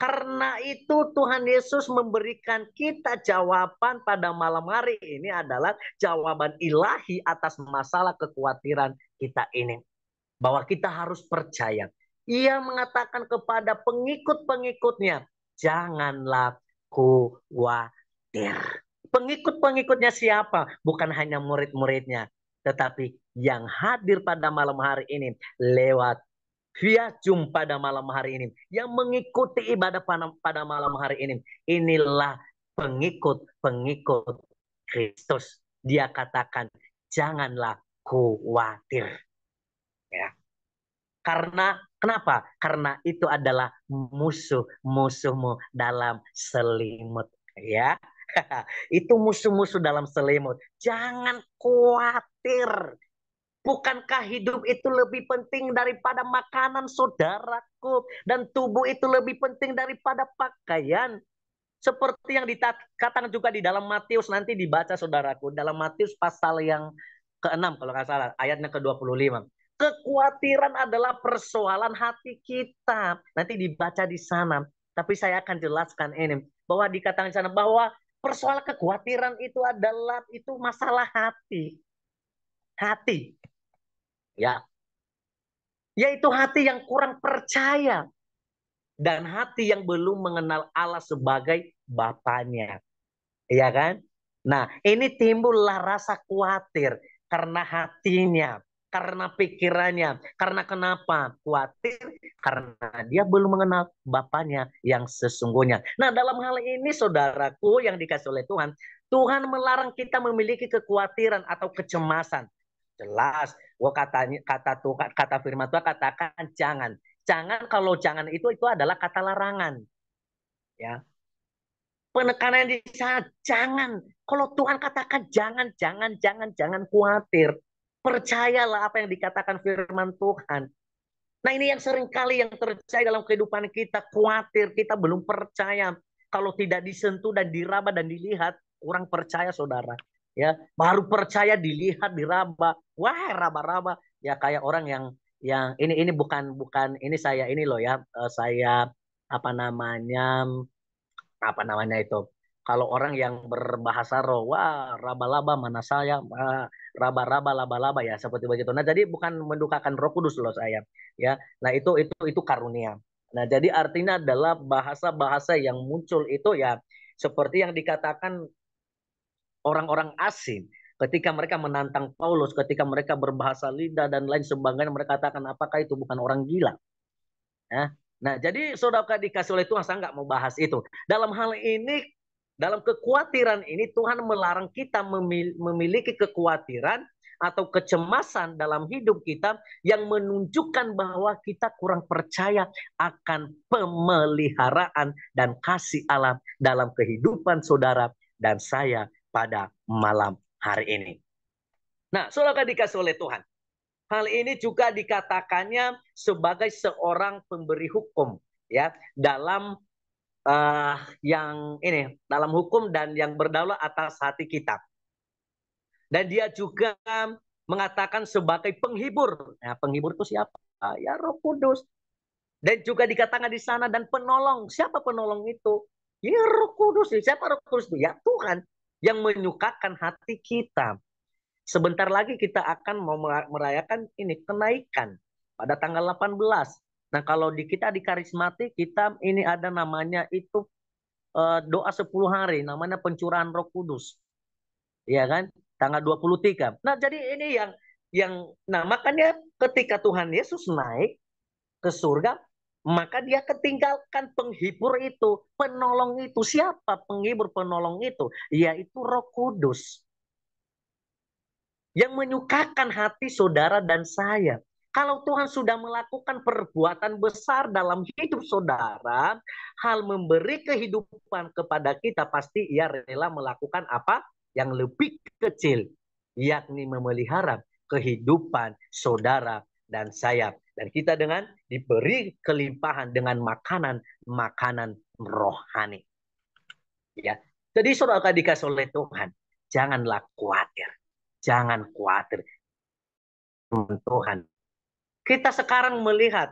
Karena itu Tuhan Yesus memberikan kita jawaban pada malam hari ini adalah jawaban ilahi atas masalah kekhawatiran kita ini. Bahwa kita harus percaya. Ia mengatakan kepada pengikut-pengikutnya, janganlah khawatir. Pengikut-pengikutnya siapa? Bukan hanya murid-muridnya. Tetapi yang hadir pada malam hari ini lewat via Zoom pada malam hari ini, yang mengikuti ibadah pada malam hari ini, inilah pengikut-pengikut Kristus. Dia katakan, janganlah khawatir. Ya. Karena kenapa? Karena itu adalah musuh-musuhmu dalam selimut. Ya, itu musuh-musuh dalam selimut. Jangan khawatir. Bukankah hidup itu lebih penting daripada makanan, saudaraku? Dan tubuh itu lebih penting daripada pakaian. Seperti yang dikatakan juga di dalam Matius, nanti dibaca saudaraku. Dalam Matius pasal yang ke-6 kalau nggak salah, ayatnya ke-25. Kekhawatiran adalah persoalan hati kita. Nanti dibaca di sana. Tapi saya akan jelaskan ini. Bahwa dikatakan di sana bahwa persoalan kekhawatiran itu adalah masalah hati. Hati. Ya, yaitu hati yang kurang percaya dan hati yang belum mengenal Allah sebagai Bapaknya, ya kan? Nah, ini timbullah rasa khawatir karena hatinya, karena pikirannya, karena kenapa khawatir? Karena dia belum mengenal Bapaknya yang sesungguhnya. Nah, dalam hal ini, saudaraku yang dikasih oleh Tuhan, Tuhan melarang kita memiliki kekhawatiran atau kecemasan. Jelas, kata firman Tuhan katakan jangan. Jangan, kalau jangan itu adalah kata larangan. Ya. Penekanan di sana jangan. Kalau Tuhan katakan jangan khawatir. Percayalah apa yang dikatakan firman Tuhan. Nah, ini yang seringkali yang terjadi dalam kehidupan kita, khawatir, kita belum percaya. Kalau tidak disentuh dan diraba dan dilihat, kurang percaya saudara. Ya, baru percaya dilihat, diraba. Wah, raba-raba. Ya kayak orang yang ini bukan ini saya ini loh ya. Saya apa namanya itu. Kalau orang yang berbahasa roh, wah raba-laba mana saya, raba-raba laba-laba ya seperti begitu. Nah, jadi bukan mendukakan Roh Kudus loh saya, ya. Nah, itu karunia. Nah, jadi artinya adalah bahasa-bahasa yang muncul itu ya seperti yang dikatakan orang-orang asing ketika mereka menantang Paulus, ketika mereka berbahasa lidah dan lain sebagainya, mereka katakan apakah itu bukan orang gila? Ya. Nah, jadi saudara dikasih oleh Tuhan, saya nggak mau bahas itu. Dalam hal ini, dalam kekhawatiran ini, Tuhan melarang kita memiliki kekhawatiran atau kecemasan dalam hidup kita yang menunjukkan bahwa kita kurang percaya akan pemeliharaan dan kasih Allah dalam kehidupan saudara dan saya pada malam hari ini. Nah, saudara dikasih oleh Tuhan. Hal ini juga dikatakannya sebagai seorang pemberi hukum, ya, dalam dalam hukum dan yang berdaulat atas hati kita. Dan dia juga mengatakan sebagai penghibur. Nah, penghibur itu siapa? Ya, Roh Kudus. Dan juga dikatakan di sana dan penolong. Siapa penolong itu? Ya, Roh Kudus. Siapa Roh Kudus itu? Ya, Tuhan yang menyukakan hati kita. Sebentar lagi kita akan mau merayakan ini kenaikan pada tanggal 18. Nah, kalau kita di karismatik, kita ini ada namanya itu doa 10 hari, namanya pencurahan Roh Kudus. Iya kan? Tanggal 23. Nah, jadi ini nah makanya ketika Tuhan Yesus naik ke surga, maka dia ketinggalkan penghibur itu, penolong itu. Siapa penghibur penolong itu? Yaitu Roh Kudus yang menyukakan hati saudara dan saya. Kalau Tuhan sudah melakukan perbuatan besar dalam hidup saudara, hal memberi kehidupan kepada kita, pasti ia rela melakukan apa yang lebih kecil, yakni memelihara kehidupan saudara dan saya. Dan kita dengan diberi kelimpahan dengan makanan rohani. Ya. Jadi saudara dikasih oleh Tuhan, janganlah khawatir. Jangan khawatir. Tuhan. Kita sekarang melihat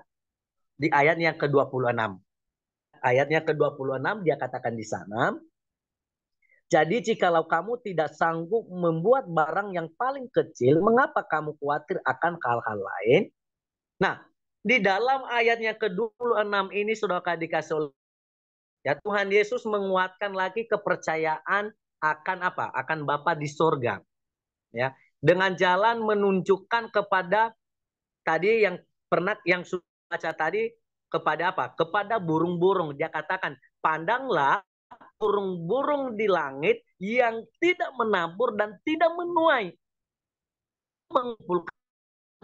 di ayat yang ke-26. Ayatnya ke-26 dia katakan di sana, jadi jikalau kamu tidak sanggup membuat barang yang paling kecil, mengapa kamu khawatir akan hal-hal lain? Nah, di dalam ayatnya ke-26 ini saudara dikasih oleh ya Tuhan Yesus menguatkan lagi kepercayaan akan apa? Akan Bapa di sorga. Ya, dengan jalan menunjukkan kepada tadi yang pernah yang sudah baca tadi kepada apa? Kepada burung-burung. Dia katakan, pandanglah burung-burung di langit yang tidak menabur dan tidak menuai, mengumpulkan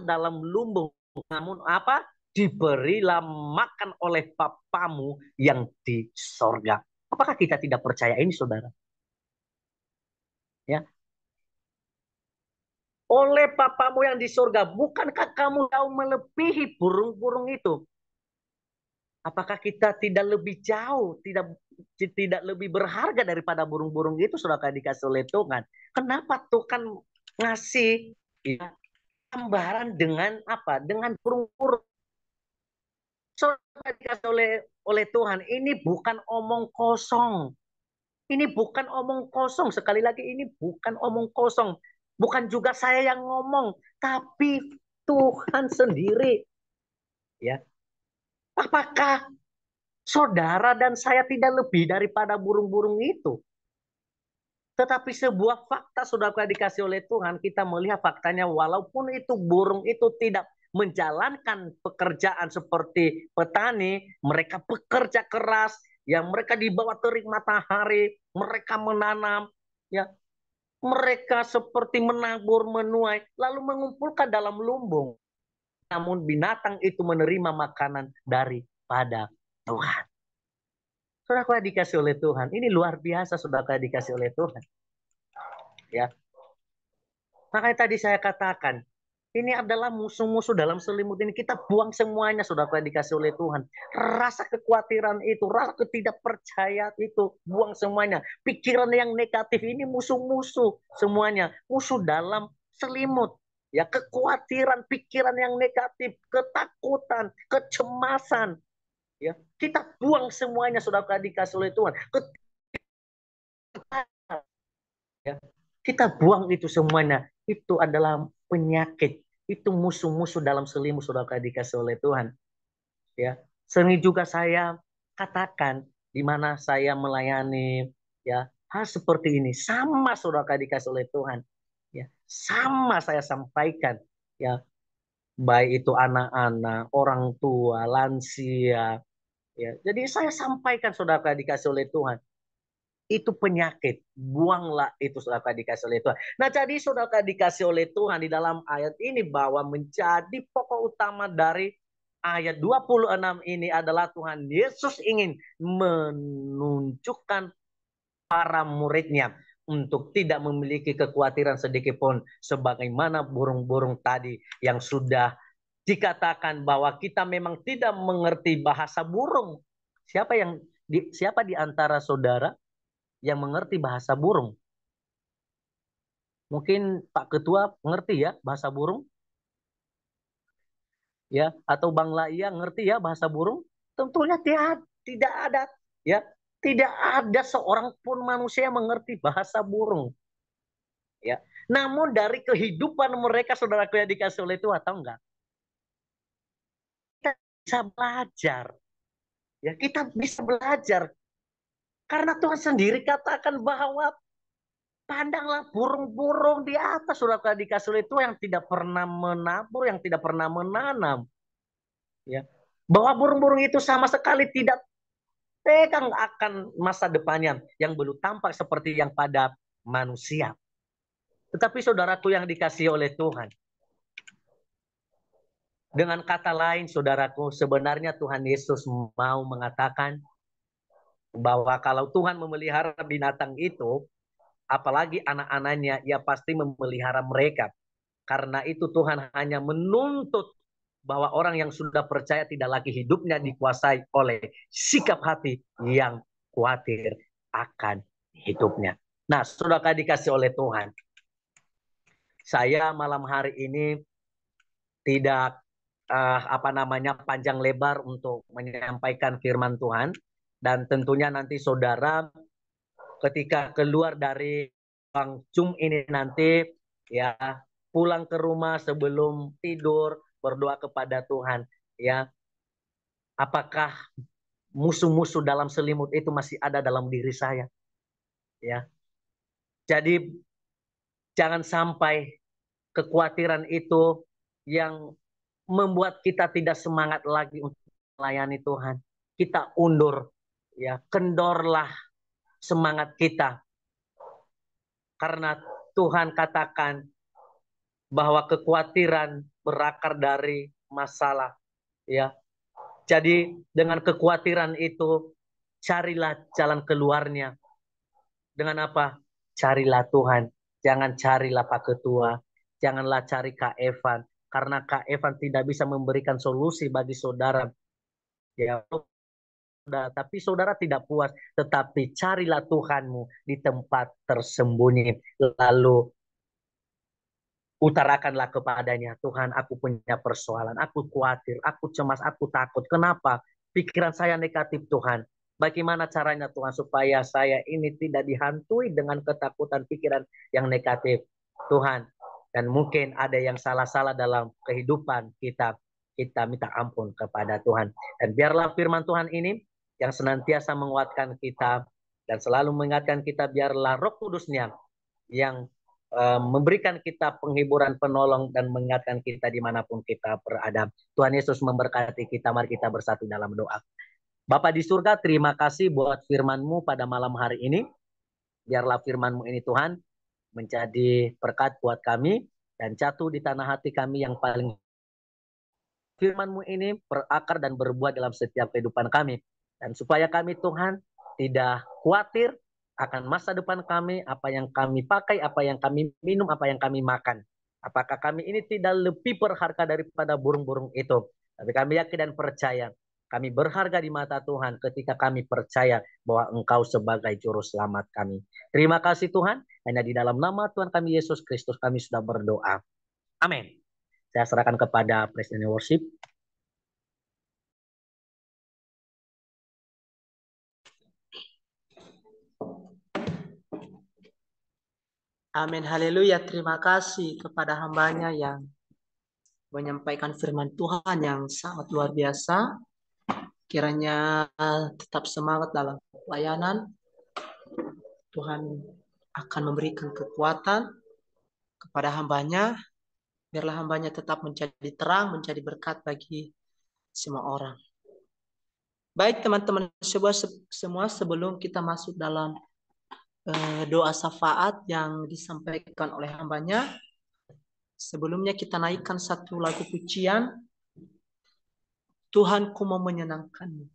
dalam lumbung, namun apa? Diberilah makan oleh Bapamu yang di sorga. Apakah kita tidak percaya ini, saudara? Ya, oleh Bapamu yang di sorga, bukankah kamu jauh melebihi burung-burung itu? Apakah kita tidak lebih jauh, tidak lebih berharga daripada burung-burung itu, saudara dikasih oleh Tuhan? Kenapa Tuhan ngasih ya, gambaran dengan apa? Dengan burung-burung. Saudara dikasih oleh Tuhan, ini bukan omong kosong. Ini bukan omong kosong. Sekali lagi, ini bukan omong kosong. Bukan juga saya yang ngomong, tapi Tuhan sendiri. Ya, apakah saudara dan saya tidak lebih daripada burung-burung itu? Tetapi sebuah fakta saudara dikasih oleh Tuhan, kita melihat faktanya walaupun itu burung itu tidak menjalankan pekerjaan seperti petani, mereka bekerja keras, yang mereka di bawah terik matahari, mereka menanam, ya, mereka seperti menabur, menuai, lalu mengumpulkan dalam lumbung. Namun binatang itu menerima makanan daripada Tuhan. Saudara dikasih oleh Tuhan, ini luar biasa saudara dikasih oleh Tuhan. Ya, makanya tadi saya katakan, ini adalah musuh-musuh dalam selimut ini. Kita buang semuanya, saudara dikasih oleh Tuhan. Rasa kekhawatiran itu, rasa ketidakpercayaan itu, buang semuanya. Pikiran yang negatif ini musuh-musuh semuanya. Musuh dalam selimut. Ya, kekhawatiran, pikiran yang negatif, ketakutan, kecemasan. Ya, kita buang semuanya, saudara dikasih oleh Tuhan. Ya, kita buang itu semuanya. Itu adalah penyakit. Itu musuh-musuh dalam selimut saudara dikasih oleh Tuhan. Ya, sering juga saya katakan di mana saya melayani ya hal seperti ini sama saudara dikasih oleh Tuhan. Ya, sama saya sampaikan ya, baik itu anak-anak, orang tua, lansia. Ya, jadi saya sampaikan saudara dikasih oleh Tuhan. Itu penyakit. Buanglah itu saudara dikasih oleh Tuhan. Nah, jadi saudara dikasih oleh Tuhan di dalam ayat ini bahwa menjadi pokok utama dari ayat 26 ini adalah Tuhan Yesus ingin menunjukkan para muridnya untuk tidak memiliki kekhawatiran sedikit pun sebagaimana burung-burung tadi yang sudah dikatakan bahwa kita memang tidak mengerti bahasa burung. Siapa di antara saudara yang mengerti bahasa burung? Mungkin Pak Ketua mengerti ya bahasa burung? Ya, atau Bang Laia ngerti ya bahasa burung? Tentunya tidak ada ya, tidak ada seorang pun manusia yang mengerti bahasa burung. Ya. Namun dari kehidupan mereka saudara yang dikasih oleh Tuhan, tahu enggak? Kita bisa belajar. Ya, kita bisa belajar. Karena Tuhan sendiri katakan bahwa pandanglah burung-burung di atas saudara dikasih oleh Tuhan yang tidak pernah menabur, yang tidak pernah menanam. Ya. Bahwa burung-burung itu sama sekali tidak pegang akan masa depannya yang belum tampak seperti yang pada manusia. Tetapi saudaraku yang dikasih oleh Tuhan, dengan kata lain saudaraku, sebenarnya Tuhan Yesus mau mengatakan bahwa kalau Tuhan memelihara binatang itu, apalagi anak-anaknya, ia pasti memelihara mereka. Karena itu Tuhan hanya menuntut bahwa orang yang sudah percaya tidak lagi hidupnya dikuasai oleh sikap hati yang khawatir akan hidupnya. Nah, saudara dikasih oleh Tuhan, saya malam hari ini tidak panjang lebar untuk menyampaikan firman Tuhan, dan tentunya nanti saudara ketika keluar dari ruang Zoom ini nanti ya pulang ke rumah sebelum tidur berdoa kepada Tuhan ya, apakah musuh-musuh dalam selimut itu masih ada dalam diri saya ya. Jadi jangan sampai kekhawatiran itu yang membuat kita tidak semangat lagi untuk melayani Tuhan. Kita undur ya, kendorlah semangat kita. Karena Tuhan katakan bahwa kekhawatiran berakar dari masalah ya. Jadi dengan kekhawatiran itu carilah jalan keluarnya. Dengan apa? Carilah Tuhan. Jangan carilah Pak Ketua. Janganlah cari Kak Evan. Karena Kak Evan tidak bisa memberikan solusi bagi saudara. Ya, tapi saudara tidak puas. Tetapi carilah Tuhanmu di tempat tersembunyi. Lalu utarakanlah kepadanya, Tuhan, aku punya persoalan, aku khawatir, aku cemas, aku takut. Kenapa? Pikiran saya negatif, Tuhan. Bagaimana caranya, Tuhan, supaya saya ini tidak dihantui dengan ketakutan pikiran yang negatif, Tuhan. Dan mungkin ada yang salah-salah dalam kehidupan kita. Kita minta ampun kepada Tuhan. Dan biarlah firman Tuhan ini yang senantiasa menguatkan kita dan selalu mengingatkan kita, biarlah Roh Kudusnya yang memberikan kita penghiburan, penolong, dan mengingatkan kita dimanapun kita berada. Tuhan Yesus memberkati kita. Mari kita bersatu dalam doa. Bapa di surga, terima kasih buat firman-Mu pada malam hari ini. Biarlah firman-Mu ini Tuhan menjadi berkat buat kami dan jatuh di tanah hati kami yang paling. Firman-Mu ini berakar dan berbuah dalam setiap kehidupan kami. Dan supaya kami Tuhan tidak khawatir akan masa depan kami, apa yang kami pakai, apa yang kami minum, apa yang kami makan. Apakah kami ini tidak lebih berharga daripada burung-burung itu? Tapi kami yakin dan percaya, kami berharga di mata Tuhan ketika kami percaya bahwa Engkau sebagai juru selamat kami. Terima kasih Tuhan, hanya di dalam nama Tuhan kami Yesus Kristus kami sudah berdoa. Amin. Saya serahkan kepada Presiden Worship. Amin, haleluya. Terima kasih kepada hambanya yang menyampaikan firman Tuhan yang sangat luar biasa. Kiranya tetap semangat dalam pelayanan. Tuhan akan memberikan kekuatan kepada hambanya. Biarlah hambanya tetap menjadi terang, menjadi berkat bagi semua orang. Baik teman-teman semua, sebelum kita masuk dalam doa syafaat yang disampaikan oleh hambanya, sebelumnya kita naikkan satu lagu pujian, Tuhanku mau menyenangkanmu.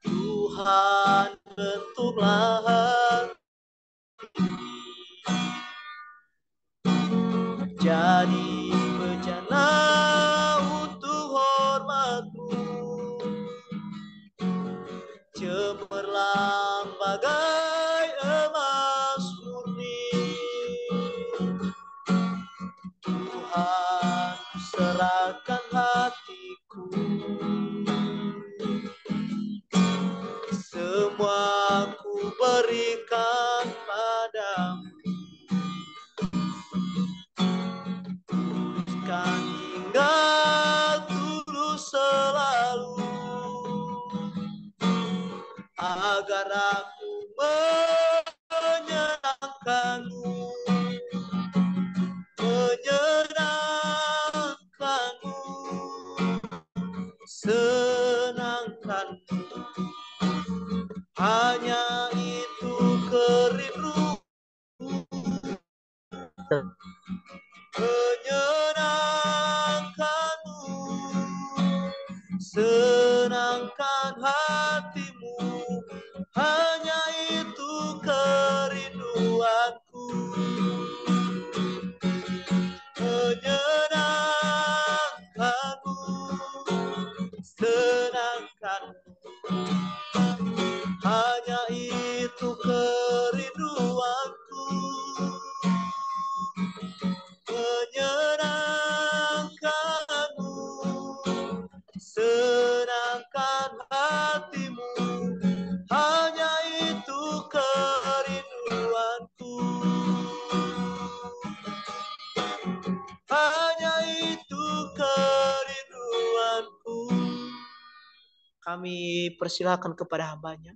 Tuhan bentuklah hati jadi bejana untuk hormat-Mu, cemerlang bagai emas murni. Tuhan, serahkan hatiku, semua ku berikan padamu. Kan hingga Kami persilakan kepada hambanya.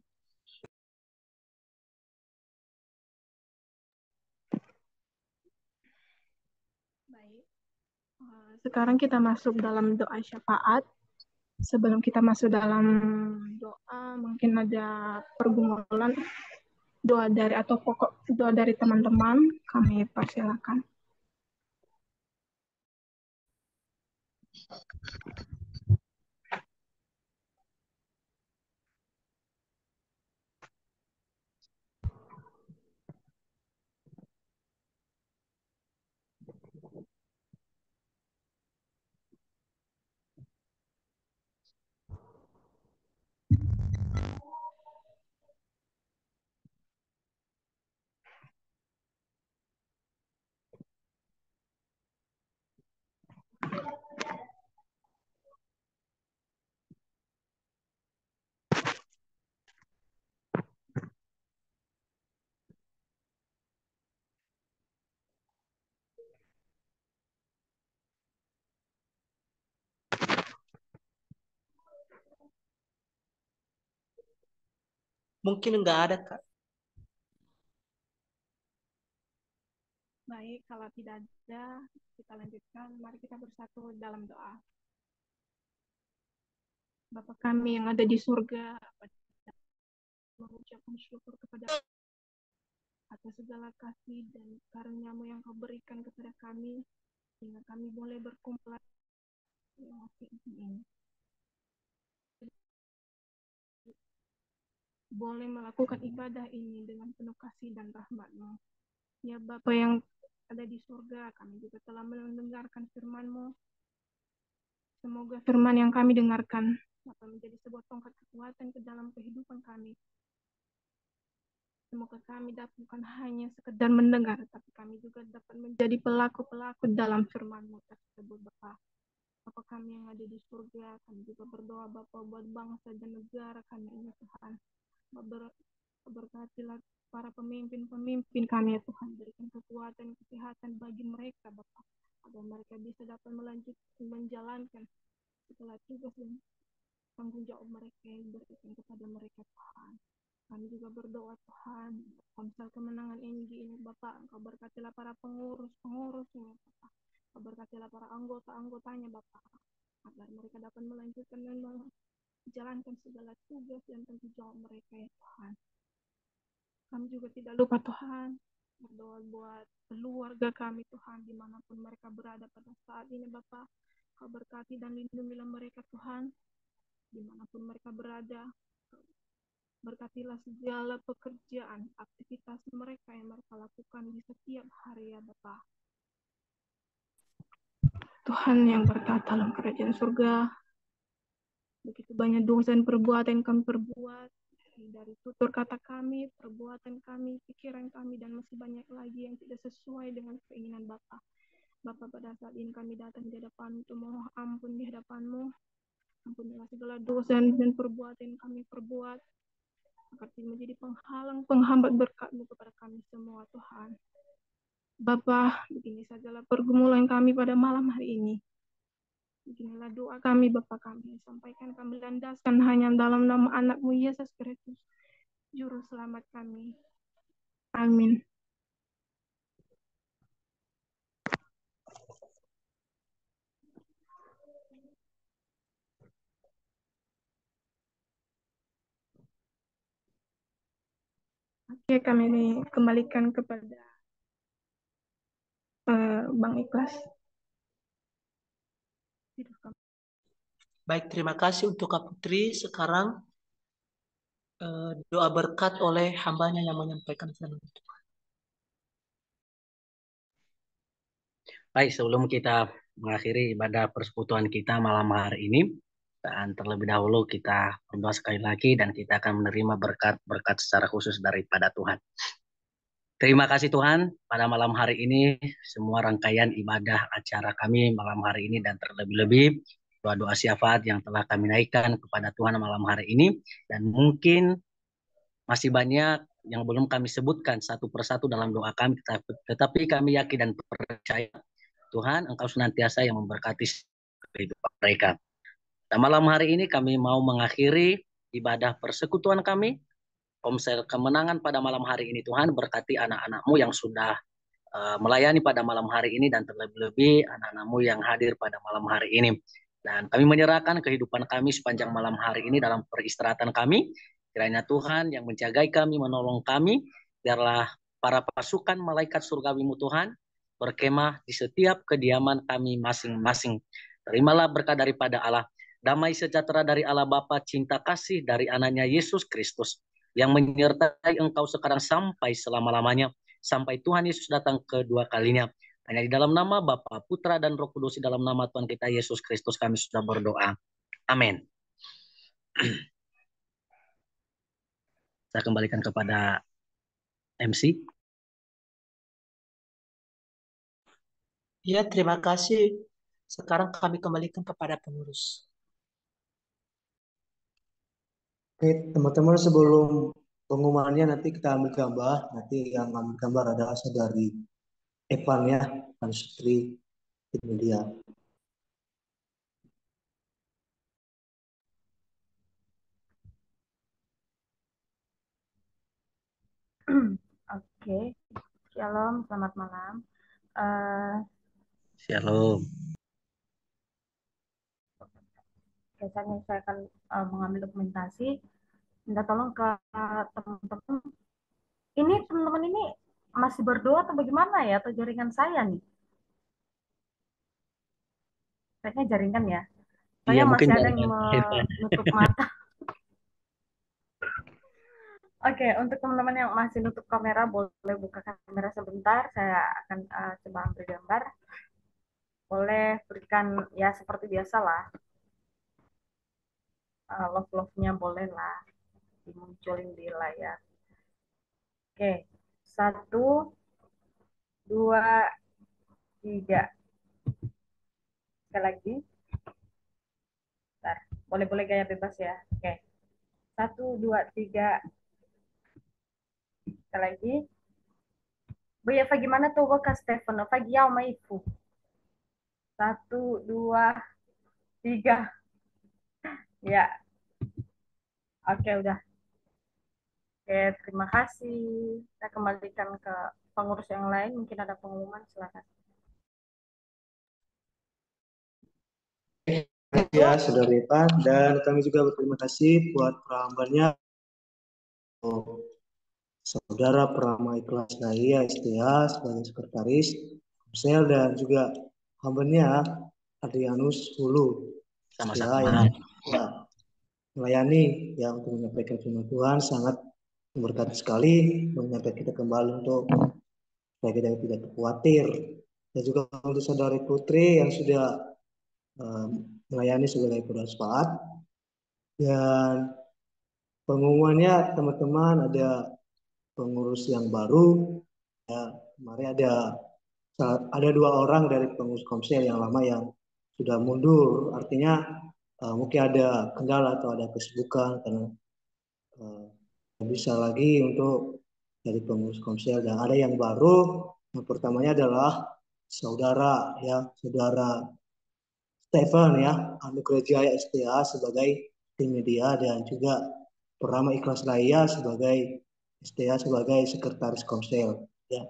Baik. Sekarang kita masuk dalam doa syafaat. Sebelum kita masuk dalam doa, mungkin ada pergumulan doa dari atau pokok doa dari teman-teman, kami persilakan. Mungkin enggak ada, Kak. Baik, kalau tidak ada, kita lanjutkan. Mari kita bersatu dalam doa. Bapa kami yang ada di surga, mengucapkan syukur kepada atas segala kasih dan karunia-Mu yang Kau berikan kepada kami, sehingga kami boleh berkumpul di waktu ini. Boleh melakukan ibadah ini dengan penuh kasih dan rahmat-Mu. Ya Bapa yang ada di surga, kami juga telah mendengarkan firman-Mu. Semoga firman yang kami dengarkan dapat menjadi sebuah tongkat kekuatan ke dalam kehidupan kami. Semoga kami dapat bukan hanya sekedar mendengar, tapi kami juga dapat menjadi pelaku-pelaku dalam firman-Mu tersebut, Bapa. Bapa kami yang ada di surga, kami juga berdoa Bapa buat bangsa dan negara kami ini Tuhan. Berkatilah para pemimpin-pemimpin kami ya Tuhan, berikan kekuatan, kesehatan bagi mereka Bapa, agar mereka bisa dapat melanjutkan, menjalankan segala tugas dan tanggung jawab mereka yang diberikan kepada mereka Tuhan. Kami juga berdoa Tuhan, Komsel Kemenangan NG ini Bapak, Engkau berkatilah para pengurus-pengurusnya Bapak, Engkau berkatilah para anggota-anggotanya Bapak, agar mereka dapat melanjutkan dan menjalankan segala tugas dan tanggung jawab mereka ya Tuhan. Kami juga tidak lupa Tuhan, berdoa buat keluarga kami Tuhan, dimanapun mereka berada pada saat ini Bapak, Kau berkati dan lindungilah mereka Tuhan, dimanapun mereka berada. Berkatilah segala pekerjaan, aktivitas mereka yang mereka lakukan di setiap hari ya Bapa. Tuhan yang berkata dalam kerajaan surga, begitu banyak dosa dan perbuatan yang kami perbuat, dari tutur kata kami, perbuatan kami, pikiran kami, dan masih banyak lagi yang tidak sesuai dengan keinginan Bapa. Bapa, pada saat ini kami datang di hadapan untuk mohon ampun di hadapan-Mu. Ampunilah segala dosa dan perbuatan yang kami perbuat, agar tidak menjadi penghalang, penghambat berkat-Mu kepada kami semua Tuhan. Bapa, begini sajalah pergumulan kami pada malam hari ini. Beginilah doa kami Bapa kami, sampaikan kami landaskan hanya dalam nama anak-Mu Yesus Kristus, Juru Selamat kami. Amin. Oke, kami kembalikan kepada Bang Ikhlas. Baik, terima kasih untuk Kak Putri. Sekarang doa berkat oleh hambanya yang menyampaikan firman Tuhan. Baik, sebelum kita mengakhiri ibadah persekutuan kita malam hari ini, dan terlebih dahulu kita berdoa sekali lagi dan kita akan menerima berkat-berkat secara khusus daripada Tuhan. Terima kasih Tuhan, pada malam hari ini semua rangkaian ibadah acara kami malam hari ini dan terlebih-lebih doa-doa syafaat yang telah kami naikkan kepada Tuhan malam hari ini, dan mungkin masih banyak yang belum kami sebutkan satu persatu dalam doa kami, tetapi kami yakin dan percaya Tuhan Engkau senantiasa yang memberkati kehidupan mereka. Dan malam hari ini kami mau mengakhiri ibadah persekutuan kami. Komsel kemenangan pada malam hari ini, Tuhan berkati anak-anak-Mu yang sudah melayani pada malam hari ini dan terlebih-lebih anak-anak-Mu yang hadir pada malam hari ini. Dan kami menyerahkan kehidupan kami sepanjang malam hari ini dalam peristirahatan kami. Kiranya Tuhan yang menjagai kami, menolong kami, biarlah para pasukan malaikat surgawi-Mu Tuhan berkemah di setiap kediaman kami masing-masing. Terimalah berkat daripada Allah, damai sejahtera dari Allah Bapa, cinta kasih dari anaknya Yesus Kristus, yang menyertai engkau sekarang sampai selama-lamanya, sampai Tuhan Yesus datang kedua kalinya. Hanya di dalam nama Bapa, Putra, dan Roh Kudus, di dalam nama Tuhan kita Yesus Kristus kami sudah berdoa. Amin. Saya kembalikan kepada MC. Ya, terima kasih. Sekarang kami kembalikan kepada pengurus. Oke, teman-teman, sebelum pengumumannya nanti kita ambil gambar. Nanti yang ambil gambar adalah saudari Evan ya, Evan Sutri di media. Oke, Shalom, selamat malam. Shalom. Biasanya saya akan mengambil dokumentasi. Minta tolong ke teman-teman. Ini teman-teman ini masih berdoa atau bagaimana ya? Atau jaringan saya nih? Kayaknya jaringan ya. Saya Iya, mungkin masih ada yang jaringan. menutup mata. Oke, untuk teman-teman yang masih nutup kamera, boleh buka kamera sebentar. Saya akan coba ambil gambar. Boleh berikan ya seperti biasa lah. Love-love-nya boleh lah dimunculin di layar. Oke, 1, 2, 3. Sekali lagi. Bentar. Boleh-boleh gaya bebas ya. Oke, 1, 2, 3. Sekali lagi. Boya gimana tuh Kak Stefano? Fagiao maifu. 1, 2, 3. Ya. Oke, udah. Oke, terima kasih. Saya kembalikan ke pengurus yang lain. Mungkin ada pengumuman, silakan. Ya, saudara Evan, dan kami juga berterima kasih buat perambannya saudara Prama Ikhlas Daya STA sebagai sekretaris Komsel, dan juga hambanya Adrianus Hulu STA yang ya, melayani ya untuk menyampaikan firman Tuhan, sangat memberkati sekali, menyampaikan kita kembali untuk supaya kita tidak khawatir. Dan juga untuk saudari Putri yang sudah melayani sebagai penasehat. Dan pengumumannya teman-teman, ada pengurus yang baru ya, kemarin ada 2 orang dari pengurus Komsel yang lama yang sudah mundur, artinya mungkin ada kendala atau ada kesibukan karena bisa lagi untuk dari pengurus Komsel. Dan ada yang baru, yang pertamanya adalah saudara Stefan ya, Anugerah Jaya STA sebagai tim media, dan juga Prama Ikhlas Raya sebagai STA sebagai sekretaris Komsel ya.